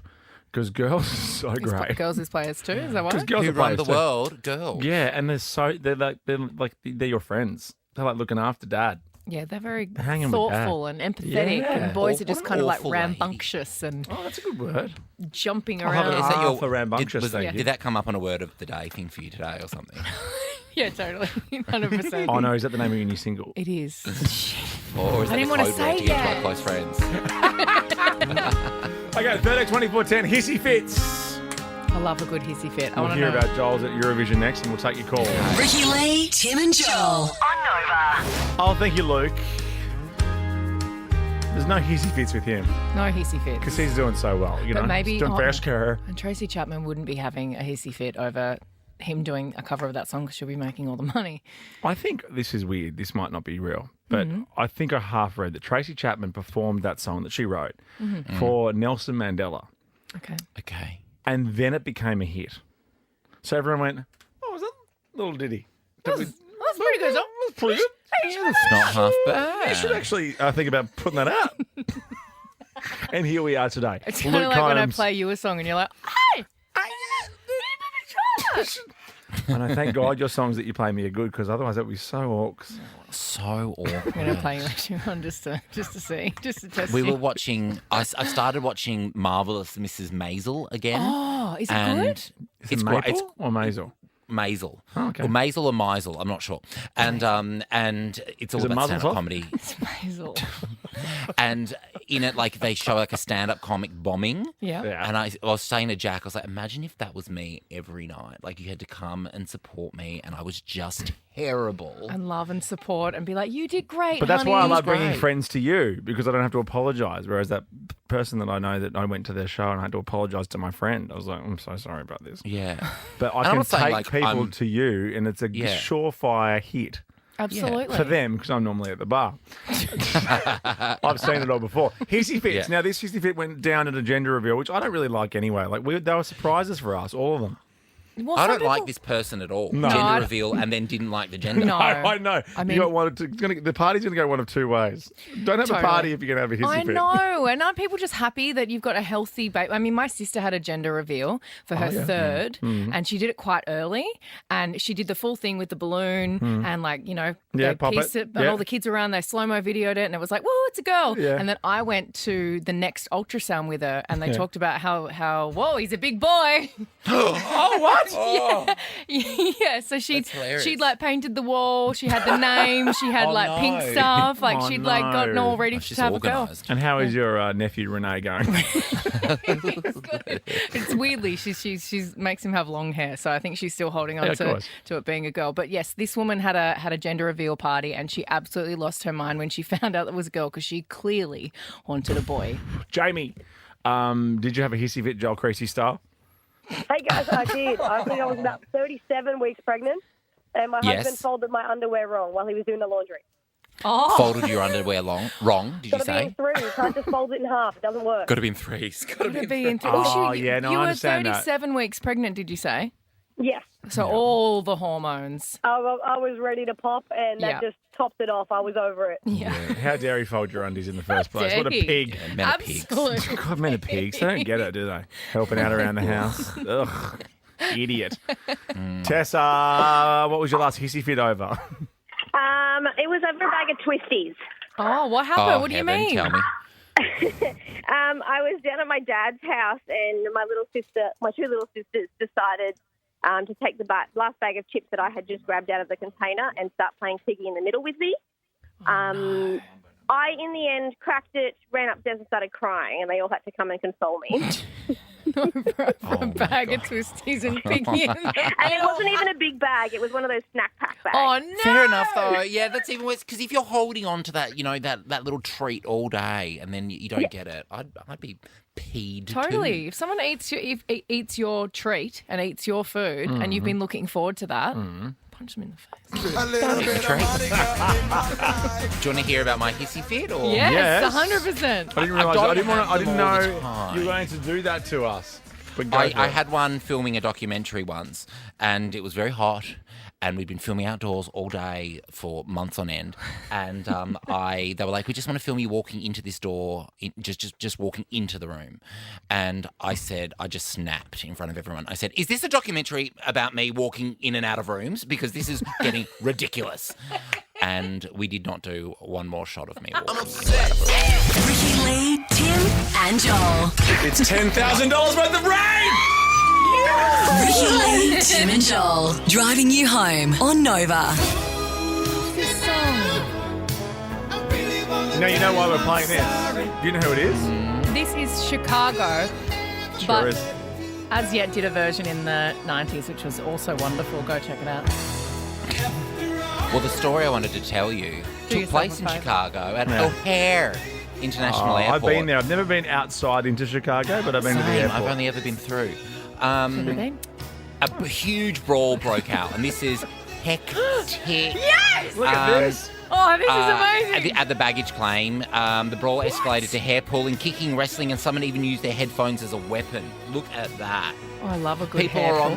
Because girls are so great. Girls as players too, is that Because what? girls Who are run players the too. world? Girls. Yeah, and they're your friends. They're like looking after dad. Yeah, they're very Hanging with Dad. thoughtful and empathetic, Yeah. and boys What are just an kind of like awful lady. rambunctious and Oh, that's a good word. jumping I'll have around. an Is that your for rambunctious, did, thank you. did that come up on a word of the day thing for you today or something? Yeah, totally, 100%. Oh, no, is that the name of your new single? It is. Or is that I didn't the wanna code say word to get to yet. our close friends? Okay, 13 24 10, hissy fits. I love a good hissy fit. I We'll want to hear know. about Joel's at Eurovision next, and we'll take your call. Ricky Lee, Tim and Joel. On Nova. Oh, thank you, Luke. There's no hissy fits with him No hissy fit. because he's doing so well. You But know, maybe- he's doing oh, first care. And Tracy Chapman wouldn't be having a hissy fit over him doing a cover of that song because she'll be making all the money. I think this is weird. This might not be real, but I think I half read that Tracy Chapman performed that song that she wrote for Nelson Mandela, Okay. Okay. and then it became a hit. So everyone went, "Oh, was that a little ditty?" That's pretty good. It was pretty good. It's not half bad. You should actually think about putting that out. And here we are today. It's kind of like when I play you a song and you're like, hey, And I thank God your songs that you play me are good, because otherwise that would be so orcs. So awkward. I'm going to play you later on just to see, just to test We you. were watching. I started watching Marvelous Mrs. Maisel again. Oh, is it and good? Is it It's Maple great. It's or Maisel? Maisel. Oh, okay. Or Maisel or Meisel, I'm not sure. And it's all Is it about Mazel stand-up tov? comedy. It's Maisel. And in it, like, they show like a stand-up comic bombing. Yeah. And I was saying to Jack, I was like, imagine if that was me every night. Like, you had to come and support me, and I was just terrible. And love and support and be like, you did great, But that's honey. why I love bringing great. friends to you, because I don't have to apologise. Whereas that person that I know that I went to their show and I had to apologise to my friend, I was like, I'm so sorry about this. Yeah. But I And I'm can not saying, take like, people I'm- to you, and it's a Yeah. surefire hit. Absolutely. For them, because I'm normally at the bar. I've seen it all before. Hissy-fits. Yeah. Now, this hissy-fit went down at a gender reveal, which I don't really like anyway. Like, they were surprises for us, all of them. Well, I some don't like people- this person at all. No. Gender No, I- reveal and then didn't like the gender. No. I know. I mean- you got one of two, the party's going to go one of two ways. Don't have a Totally. party if you're going to have a I hissy-fit. know. And aren't people just happy that you've got a healthy baby? I mean, my sister had a gender reveal for her third, and she did it quite early. And she did the full thing with the balloon and, like, you know, Yeah, they pop pieced it. and Yeah. all the kids around, they slow-mo videoed it, and it was like, whoa, it's a girl. Yeah. And then I went to the next ultrasound with her, and they Yeah. talked about how, whoa, he's a big boy. Oh, what? Yeah, so she'd hilarious. like painted the wall. She had the name. She had Oh, like pink no. stuff. Like Oh, she'd like gotten all ready She's to have a girl. organised. And how is your nephew Renee going? It's weirdly she's makes him have long hair, so I think she's still holding on Yeah, of to course. it being a girl. But yes, this woman had a gender reveal party, and she absolutely lost her mind when she found out it was a girl, because she clearly wanted a boy. Jamie, did you have a hissy-fit Joel Creasy style? Hey guys, I did. I think I was about 37 weeks pregnant, and my Yes. husband folded my underwear wrong while he was doing the laundry. Oh, Folded your underwear wrong, did you Got to be say? in threes. Can't just fold it in half. It doesn't work. Got to be in threes. Got to could be it in be threes. into? Oh, yeah, no, you I were understand that. 37 weeks pregnant, did you say? Yes. So all the hormones. I was ready to pop, and that Yeah. just topped it off. I was over it. Yeah. How dare he fold your undies in the first place? What a dare he? pig. Yeah, men are pigs. Absolutely. God, men are pigs. They don't get it, do they? Helping out around the house. Ugh. Idiot. Tessa, what was your last hissy fit over? It was over a bag of Twisties. Oh, what happened? Oh, what do you heaven, mean? Tell me. I was down at my dad's house, and my two little sisters decided to take the last bag of chips that I had just grabbed out of the container and start playing Piggy in the Middle with me. I, in the end, cracked it, ran upstairs and started crying, and they all had to come and console me. For a bag of twisties and piggy in them. And it wasn't even a big bag. It was one of those snack pack bags. Oh, no. Fair enough, though. Yeah, that's even worse. Because if you're holding on to that, you know, that little treat all day, and then you don't get it, I'd be peed Totally. too. If someone eats your treat and eats your food, and you've been looking forward to that, punch them in the face. Do you want to hear about my hissy fit? Or? Yes, 100%. I didn't realise. I didn't them all the know time. you were going to do that to us. But go I for it. had one filming a documentary once, and it was very hot, and we'd been filming outdoors all day for months on end. And they were like, "We just want to film you walking into this door, just walking into the room." And I said, I just snapped in front of everyone. I said, "Is this a documentary about me walking in and out of rooms? Because this is getting ridiculous." And we did not do one more shot of me walking. Ricky Lee, Tim, and Joel. It's $10,000 worth of rain! Ricky Lee, Tim, and Joel. Driving you home on Nova. This song. Now you know why we're playing this. Do you know who it is? This is Chicago. Sure but is. As Yet did a version in the 90s, which was also wonderful. Go check it out. Well, the story I wanted to tell you took yourself place a in favour. Chicago at Yeah. O'Hare International Airport. I've been there. I've never been outside into Chicago, but I've been to the Same. airport. I've only ever been through. Never been? A huge brawl broke out, and this is hectic. Yes! Look at this. Oh, this is amazing. At the baggage claim, the brawl escalated to hair pulling, kicking, wrestling, and someone even used their headphones as a weapon. Look at that. Oh, I love a good People hair are on pull.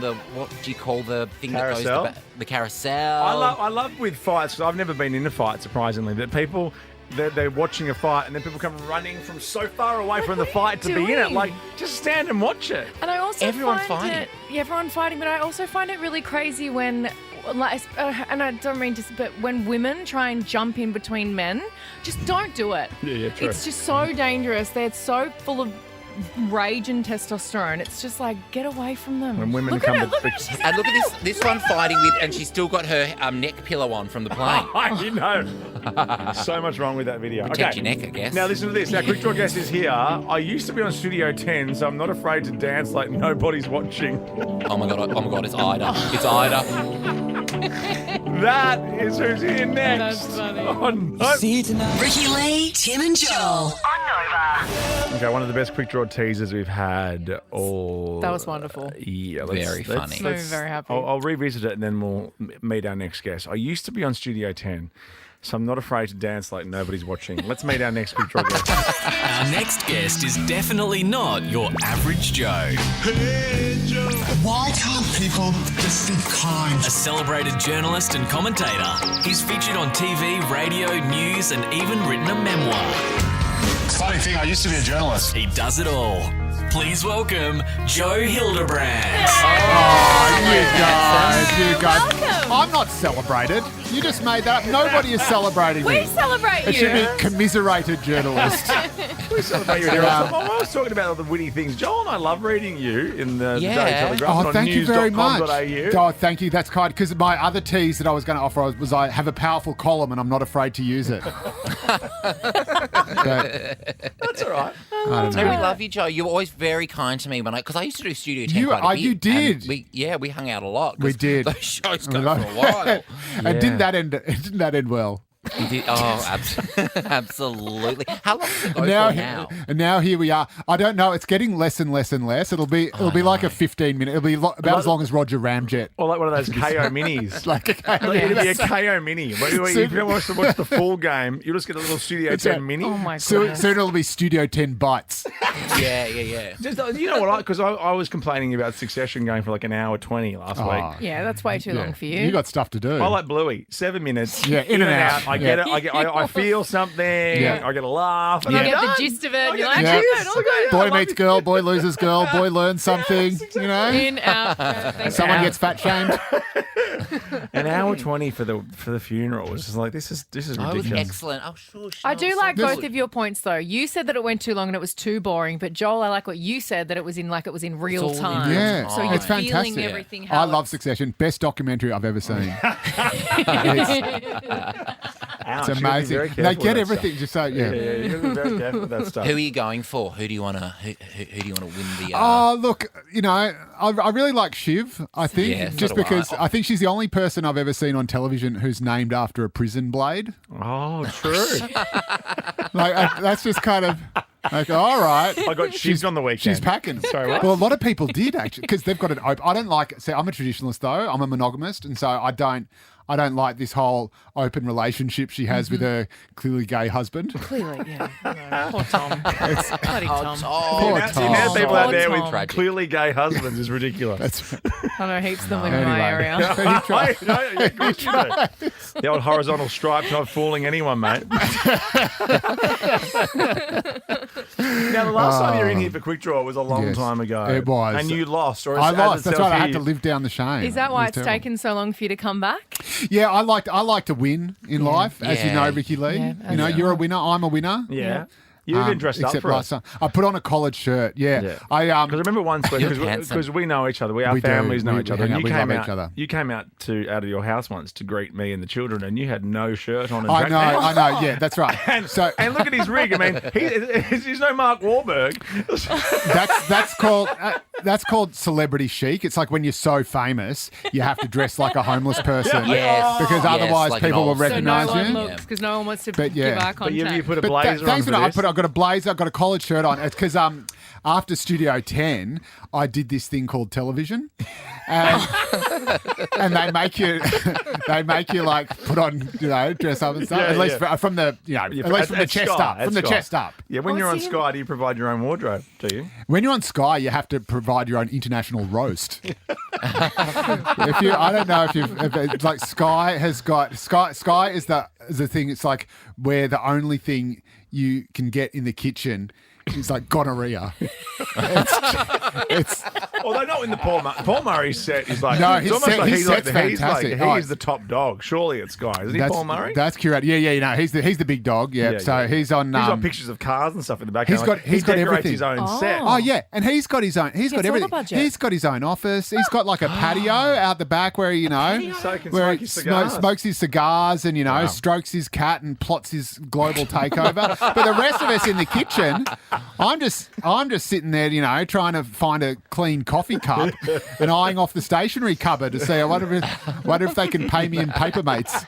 the what do you call the thing Carousel? that goes the carousel? I love with fights, 'cause I've never been in a fight, surprisingly, that people, they're watching a fight and then people come running from so far away from the fight to be in it. Like, just stand and watch it. And I also Everyone's find fighting. it, yeah, everyone fighting, but I also find it really crazy when, like, and I don't mean to, but when women try and jump in between men, just don't do it. Yeah, true. It's just so dangerous. They're so full of rage and testosterone. It's just like, get away from them. When women look come at her, to look at her, she's And look at this one fighting with, and she's still got her neck pillow on from the plane. You know. So much wrong with that video. Protect Okay. your neck, I guess. Now listen to this. Now, Quick Draw Guest is here. I used to be on Studio 10, so I'm not afraid to dance like nobody's watching. Oh my god, it's Ida. It's Ida. That is who's here next. That's funny. Oh, no. Ricky Lee, Tim and Joel. On Nova. Okay, one of the best Quick Draw teasers we've had all... That was wonderful. Yeah, Very funny. Made me very happy. I'll revisit it and then we'll meet our next guest. I used to be on Studio 10, so I'm not afraid to dance like nobody's watching. Let's meet our next Quick Draw guest. Our next guest is definitely not your average Joe. Hey, Joe. Why can't people just be kind? A celebrated journalist and commentator. He's featured on TV, radio, news, and even written a memoir. Funny thing, I used to be a journalist. He does it all. Please welcome Joe Hildebrand. You guys. Welcome. I'm not celebrated. You just made that up. Nobody is celebrating me. We celebrate It you. should be commiserated journalist. We celebrate you. I was talking about all the witty things. Joel and I love reading you in the Daily Telegraph Oh, and on thank you very much. news.com.au. Oh, thank you. That's kind. Because my other tease that I was going to offer was I have a powerful column and I'm not afraid to use it. That's all right. I don't So know. we love you, Joe. You're always very kind to me because I used to do Studio 10 quite a bit. You did. And we hung out a lot. 'cause We did. Those shows go for a while. And didn't that end well? You did. Oh, absolutely. How long does it go for now? And now here we are. I don't know. It's getting less and less and less. It'll be like a 15-minute. It'll be about as long as Roger Ramjet. Or like one of those KO minis. Like a KO It'll be a KO mini. But if you don't want to watch the full game, you'll just get a little Studio 10 mini. Oh my god. Soon it'll be Studio 10 Bites. Yeah. Just, you know what? Because I was complaining about Succession going for like an hour 20 last week. Yeah, that's way too long for you. You got stuff to do. I like Bluey. 7 minutes. Yeah, in and out. I get it. I feel something. Yeah. I get a laugh. You And get I'm the done. gist of it. I You're get like, the Yeah. gist. all good. Boy meets girl, boy loses girl, boy learns something. You know, In, out. Thank someone you. gets fat shamed. An hour 20 for the funeral. It's just like this is Oh, it was ridiculous. excellent. Oh, sure. I do like This- both of your points, though. You said that it went too long and it was too boring, but Joel, I like what you said that it was in real all in time. real Yeah, So you're it's feeling fantastic. everything. How I love Succession. Best documentary I've ever seen. Ouch, It's you gotta be amazing. very They careful get with that everything. stuff. Just so yeah. Yeah, you got to be very careful with that stuff. Who are you going for? Who do you want to win the? Oh, look, I really like Shiv, I think, Yeah, so just do I. because I think she's the only person I've ever seen on television who's named after a prison blade. Oh, true. That's just kind of like, all right. I got Shivs on the weekend. She's packing. Sorry, what? Well, a lot of people did, actually, because they've got an open. I don't like, see, I'm a traditionalist, though. I'm a monogamist, and so I don't like this whole open relationship she has with her clearly gay husband. Clearly, yeah. Poor Tom. Bloody Tom. Poor The Tom. amount of people out Poor there Tom. with clearly gay husbands is ridiculous. I know heaps of them live in my Anyway. area. Of course you do. The old horizontal stripe not fooling anyone, mate. Now, the last time you were in here for Quick Draw was a long Yes, time ago. it was. And you lost. Or I as lost. it That's sells right. I had here, to live down the shame. Is that why It was it's terrible. taken so long for you to come back? Yeah, I like to win in life, as you Yeah. know, Ricky Lee. Yeah, You're a winner. I'm a winner. Yeah. You even dressed up except for us. last time. I put on a collared shirt. Yeah. Yeah. I Because I remember once You're handsome. because we know each other, our We do. families know We each other. hang And out, you we came love out. each other. You came out of your house once to greet me and the children, and you had no shirt on. And I track pants. know. Yeah, that's right. And, So and look at his rig. I mean, he's no Mark Wahlberg. that's called celebrity chic. It's like when you're so famous, you have to dress like a homeless person. Yes. Because Yes, otherwise like an people will old- So no recognise one you. looks because no one wants to But yeah. give eye But But contact. you put a But blazer on thanks for for that. this. I I've got a blazer, I've got a collared shirt on. It's because after Studio 10, I did this thing called television, and they make you like put on, dress up and stuff. Yeah, at least yeah. from the, at least from the chest Sky, up. From the Sky. chest up. Yeah, when you're on Sky, do you provide your own wardrobe? Do you? When you're on Sky, you have to provide your own international roast. I don't know if like Sky has got Sky is the thing. It's like where the only thing you can get in the kitchen is like gonorrhea. It's Although not in the Paul Murray set is like No, it's his almost set- like his he's like set's he's fantastic. he's the top dog. Surely it's Guy, isn't he? Paul Murray. That's correct. Yeah. He's the big dog. Yeah. So he's on. He's got pictures of cars and stuff in the background. He's got decorates everything. his own set. Oh yeah, and he's got his own. He's got Gets all the everything. budget. He's got his own office. He's got like a patio out the back where So he can where smoke he his cigars. smokes his cigars and strokes his cat and plots his global takeover. But the rest of us in the kitchen, I'm just sitting there, trying to find a clean coffee cup and eyeing off the stationery cupboard to see. I wonder if they can pay me in Papermates.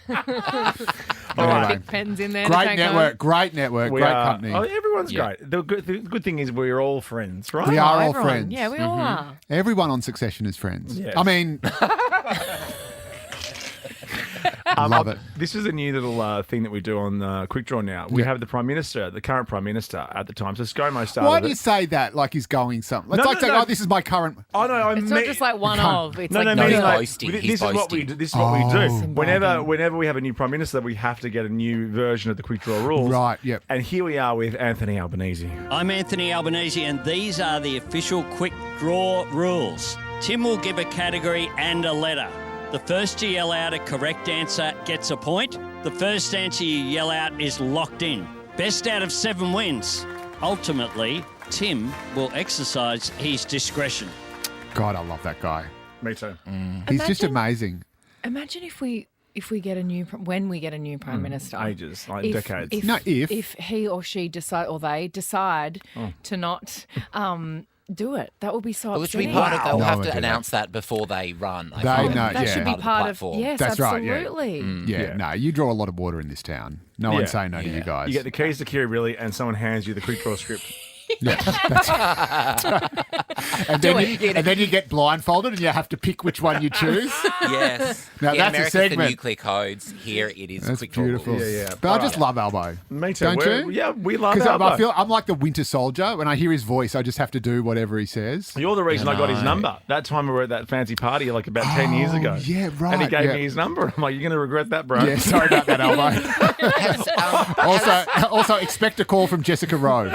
Anyway, Big pens in there. to great take network, great company. Oh, everyone's great. The good thing is we're all friends, right? We are all everyone. friends. Yeah, we all are. Everyone on Succession is friends. Yes. I mean, love it. This is a new little thing that we do on Quick Draw now. We have the Prime Minister, the current Prime Minister at the time. So ScoMo started Why do it. you say that like he's going something? It's No, like no, saying, no. this is my current. Oh no, It's not just like one of. It's like meaning he's like, boasting. this He's is what we boasting. do. This is what we do. Oh. Whenever we have a new Prime Minister, we have to get a new version of the Quick Draw rules. Right, yep. And here we are with Anthony Albanese. I'm Anthony Albanese, and these are the official Quick Draw rules. Tim will give a category and a letter. The first to yell out a correct answer gets a point. The first answer you yell out is locked in. Best out of 7 wins. Ultimately, Tim will exercise his discretion. God, I love that guy. Me too. He's just amazing. Imagine if we get a new when we get a new prime minister. Ages, like decades. If he or she decide or they decide Oh. to not do it, that will be so Well, it should be upsetting. part of. They'll No have one to do that. announce that before they run. I They find. know, That yeah. should be the part of. platform. Yes, That's right, yeah. absolutely. Yeah, no, you draw a lot of water in this town. No one's saying no to you guys. You get the keys to Kirribilli and someone hands you the Quick Draw script. and then you get blindfolded and you have to pick which one you choose. Yes. Now In that's America, a it's the segment. nuclear codes. Here it is. That's Quick Draw beautiful. rules. Yeah. But I just love Albo. Me too. Don't you? Yeah, we love Because Albo. I feel I'm like the Winter Soldier. When I hear his voice, I just have to do whatever he says. You're the reason I got his know. number. That time we were at that fancy party like about 10 years ago. Yeah, right. And he gave yeah. me his number. I'm like, you're going to regret that, bro. Yeah, sorry about that, Albo. also, expect a call from Jessica Rowe.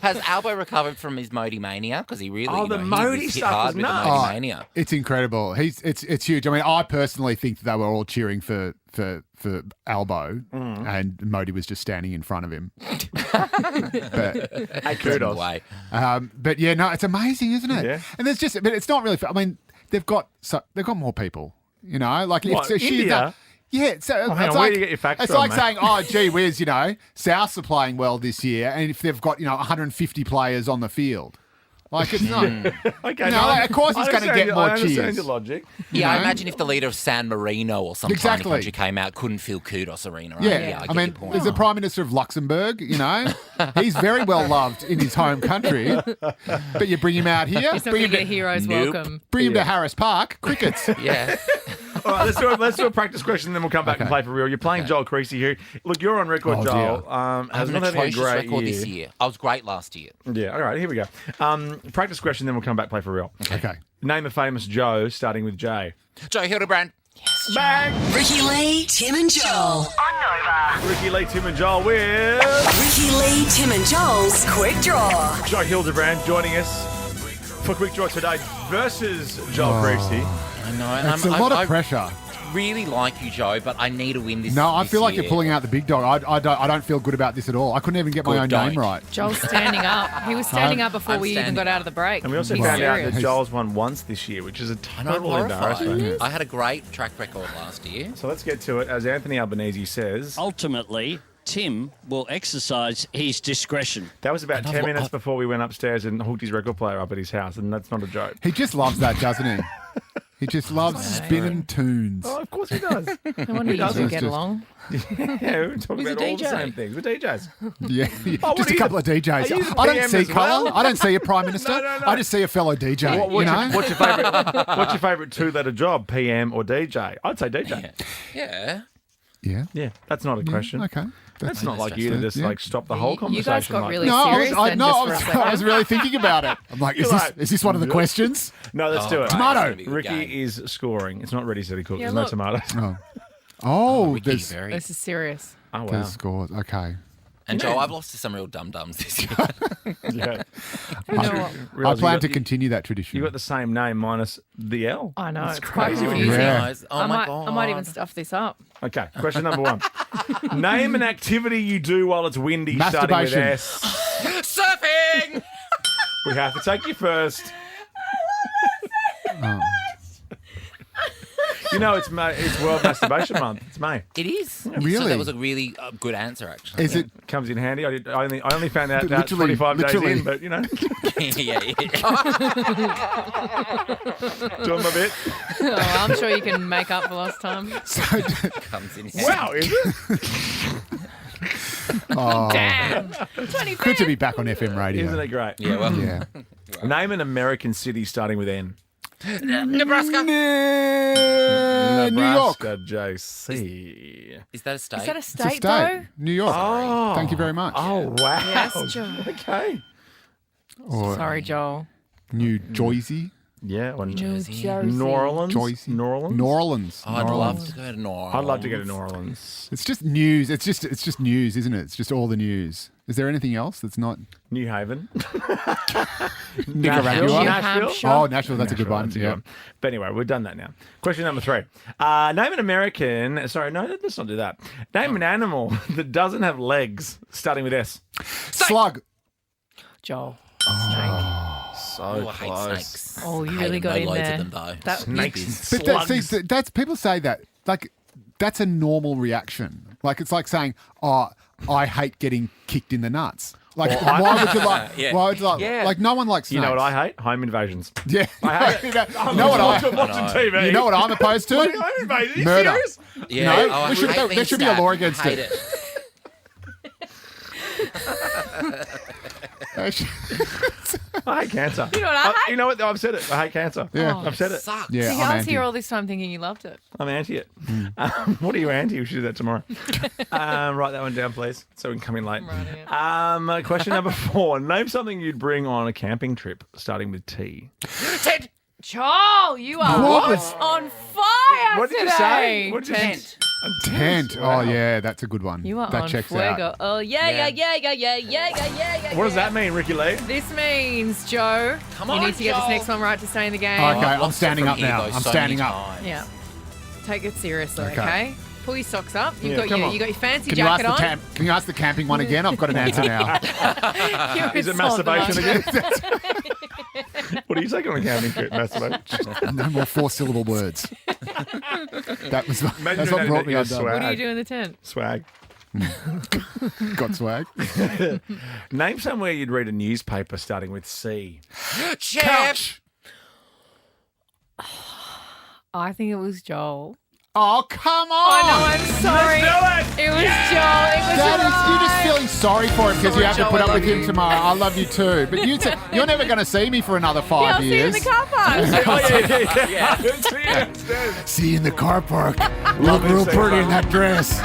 Has Albo recovered from his Modi mania? Because he really, Oh, the he Modi was hit stuff hard was with the nuts. Modi mania. It's incredible. It's huge. I mean, I personally think that they were all cheering for Albo, and Modi was just standing in front of him. Hey, kudos. Way. But yeah, no, it's amazing, isn't it? Yeah. And there's just, but it's not really. I mean, they've got more people. Like What, if she's India? yeah, so Oh, hang it's on, where like, do you get your facts it's from, like mate? saying, oh, gee whiz, Souths are playing well this year, and if they've got 150 players on the field, like it's not. Okay, Of course he's going to get more I understand cheers. your logic. Yeah, I know? imagine if the leader of San Marino or some Exactly. tiny country came out, couldn't fill Kudos Arena. Right? Yeah, I I get mean, your point. there's the Prime Minister of Luxembourg, he's very well loved in his home country, but you bring him out here, He's not bring going him to get to, a hero's Nope. welcome. bring him to Harris Park, crickets. Yeah. All right, let's do a practice question, and then we'll come back and play for real. You're playing Joel Creasy here. Look, you're on record, Oh, Joel. dear. I As have an not having a atrocious great record this year. I was great last year. Yeah, all right, here we go. Practice question, then we'll come back play for real. Okay. Name a famous Joe starting with J. Joe Hildebrand. Bang! Ricky Lee, Tim and Joel. Ricky Lee, Tim and Joel with Ricky Lee, Tim and Joel's Quick Draw. Joe Hildebrand joining us for Quick Draw today versus Joel Creasy. I know. And It's a lot of pressure. really like you, Joe, but I need to win this. No, I this feel like year. you're pulling out the big dog. I don't feel good about this at all. I couldn't even get my Good, own don't. name right. Joel's standing up. He was standing up before I'm we even standing got out of the break. And we also He's found out serious. that Joel's won once this year, which is a I know, I'm total horrified. embarrassment. I had a great track record last year. So let's get to it. As Anthony Albanese says, Ultimately, Tim will exercise his discretion. that was about 10 minutes before we went upstairs and hooked his record player up at his house, and that's not a joke. He just loves that, doesn't he? He just loves spinning tunes. Oh, of course course he does. No wonder you two get along. Yeah, we talk He's about a all the DJ. same things. We're DJs. Yeah, what just are a you couple the- of DJs. are you the I don't PM see as well? colour. I don't see a prime minister. No. I just see a fellow DJ. What's you know? your favourite two-letter job? PM or DJ? I'd say DJ. Yeah. Yeah. Yeah, that's not a question. Okay. That's not like you to just yeah. like stop the whole conversation. You guys got like really that. No, serious then just for a second. I was really thinking about it. I'm like, You're like, is this one of the questions? No, let's do it. Tomato. Ricky is scoring. It's not ready, steady, cook. Yeah, There's no look. tomatoes. Oh, Ricky's there's, very. This is serious. Oh, wow. there's scores. Okay. And Joel, I've lost to some real dum-dums this year. Yeah. I plan to continue that tradition. You got the same name minus the L. I know. It's It's quite crazy. confusing. Yeah. Oh I my might God. even stuff this up. Okay, question number 1. Name an activity you do while it's windy, starting with Masturbation. S. Surfing! We have to take you first. You know, it's World Masturbation Month. It's May. It is. Really? So that was a really good answer, actually. Is it? Comes in handy. I only found out that Literally- 25 days literally. in, but you know. yeah. Doing my bit. Oh, I'm sure you can make up for last time. Comes in. Wow, is it? Oh, Damn. 25. good to be back on FM radio. Isn't it great? Yeah, well. Yeah. Name an American city starting with N. Nebraska. New York. Nebraska, JC. Is that a state? Is that a It's a state, state. though? New York. Oh. Thank you very much. Oh, wow. Yes, Joel. Okay. Or Sorry, Joel. New Jersey. Yeah. Or New Jersey. Jersey. New Orleans. Jersey. New Orleans. New Orleans. Oh, I'd New love Orleans. to go to New Orleans. I'd love to go to New Orleans. It's just news. It's just news, isn't it? It's just all the news. Is there anything else that's not New Haven. Nicaragua? Nashville. Oh, Nashville. That's a good one. That's a good Yeah. one. But anyway, we've done that now. Question number 3. Name an American. Sorry, no, let's not do that. Name an animal that doesn't have legs, starting with S. Slug. Joel. So Oh, I hate snakes. Oh, you I hate really them. got No in loads there. of them, though. That- Snakes. But that's people say that like that's a normal reaction. Like it's like saying, "Oh, I hate getting kicked in the nuts." Like why would you like? Yeah. Why would you like? Yeah. Like no one likes snakes. You know what I hate? Home invasions. Yeah. I hate it. You know what watching TV. You know what I'm opposed to? What are you home invasions? Are you Murder. serious? Yeah. No, Oh, I there should- hate there being should be a law stabbed. against Hate it. I hate cancer. You know what I hate? You know what? I've said it. I hate cancer. Yeah. I've said it. Sucks. Yeah, See, I'm I was anti. here all this time thinking you loved it. I'm anti it. What are you anti? We should do that tomorrow. Write that one down, please, so we can come in late. Question number 4. Name something you'd bring on a camping trip, starting with T. Ted. Joel, you are What? on fire What did today. you say? What did you Tent. A Tent. Wow. Oh yeah, that's a good one. You are that on checks fuego. out. Oh, yeah. What does that mean, Ricky Lee? This means, Joe, Come you on, need to get this Joel. next one right to stay in the game. Okay, I've I'm lost it standing from up here, now. though, I'm so standing many up. times. Yeah. Take it seriously, Okay. okay? Pull your socks up. You've Yeah, got come your on. you got your fancy Can you ask jacket the on. Can you ask the camping one again? I've got an answer now. Is it masturbation again? What are you taking on a camping trip? Masturbation. No more 4-syllable words. That's what doing brought me that, undone. swag. What do you do in the tent? Swag. Got swag. Name somewhere you'd read a newspaper starting with C. Couch. I think it was Joel. Oh, come on. I know, I'm sorry. Let's do it. It was Joel. It was You're just right. feeling sorry for him because you have to Joel, put I up with love him you. tomorrow. I love you too. But you're never going to see me for another 5 Yeah, I'll see you in years. the car park. Oh, yeah. See you instead. See you in the car park. Look real pretty in that dress.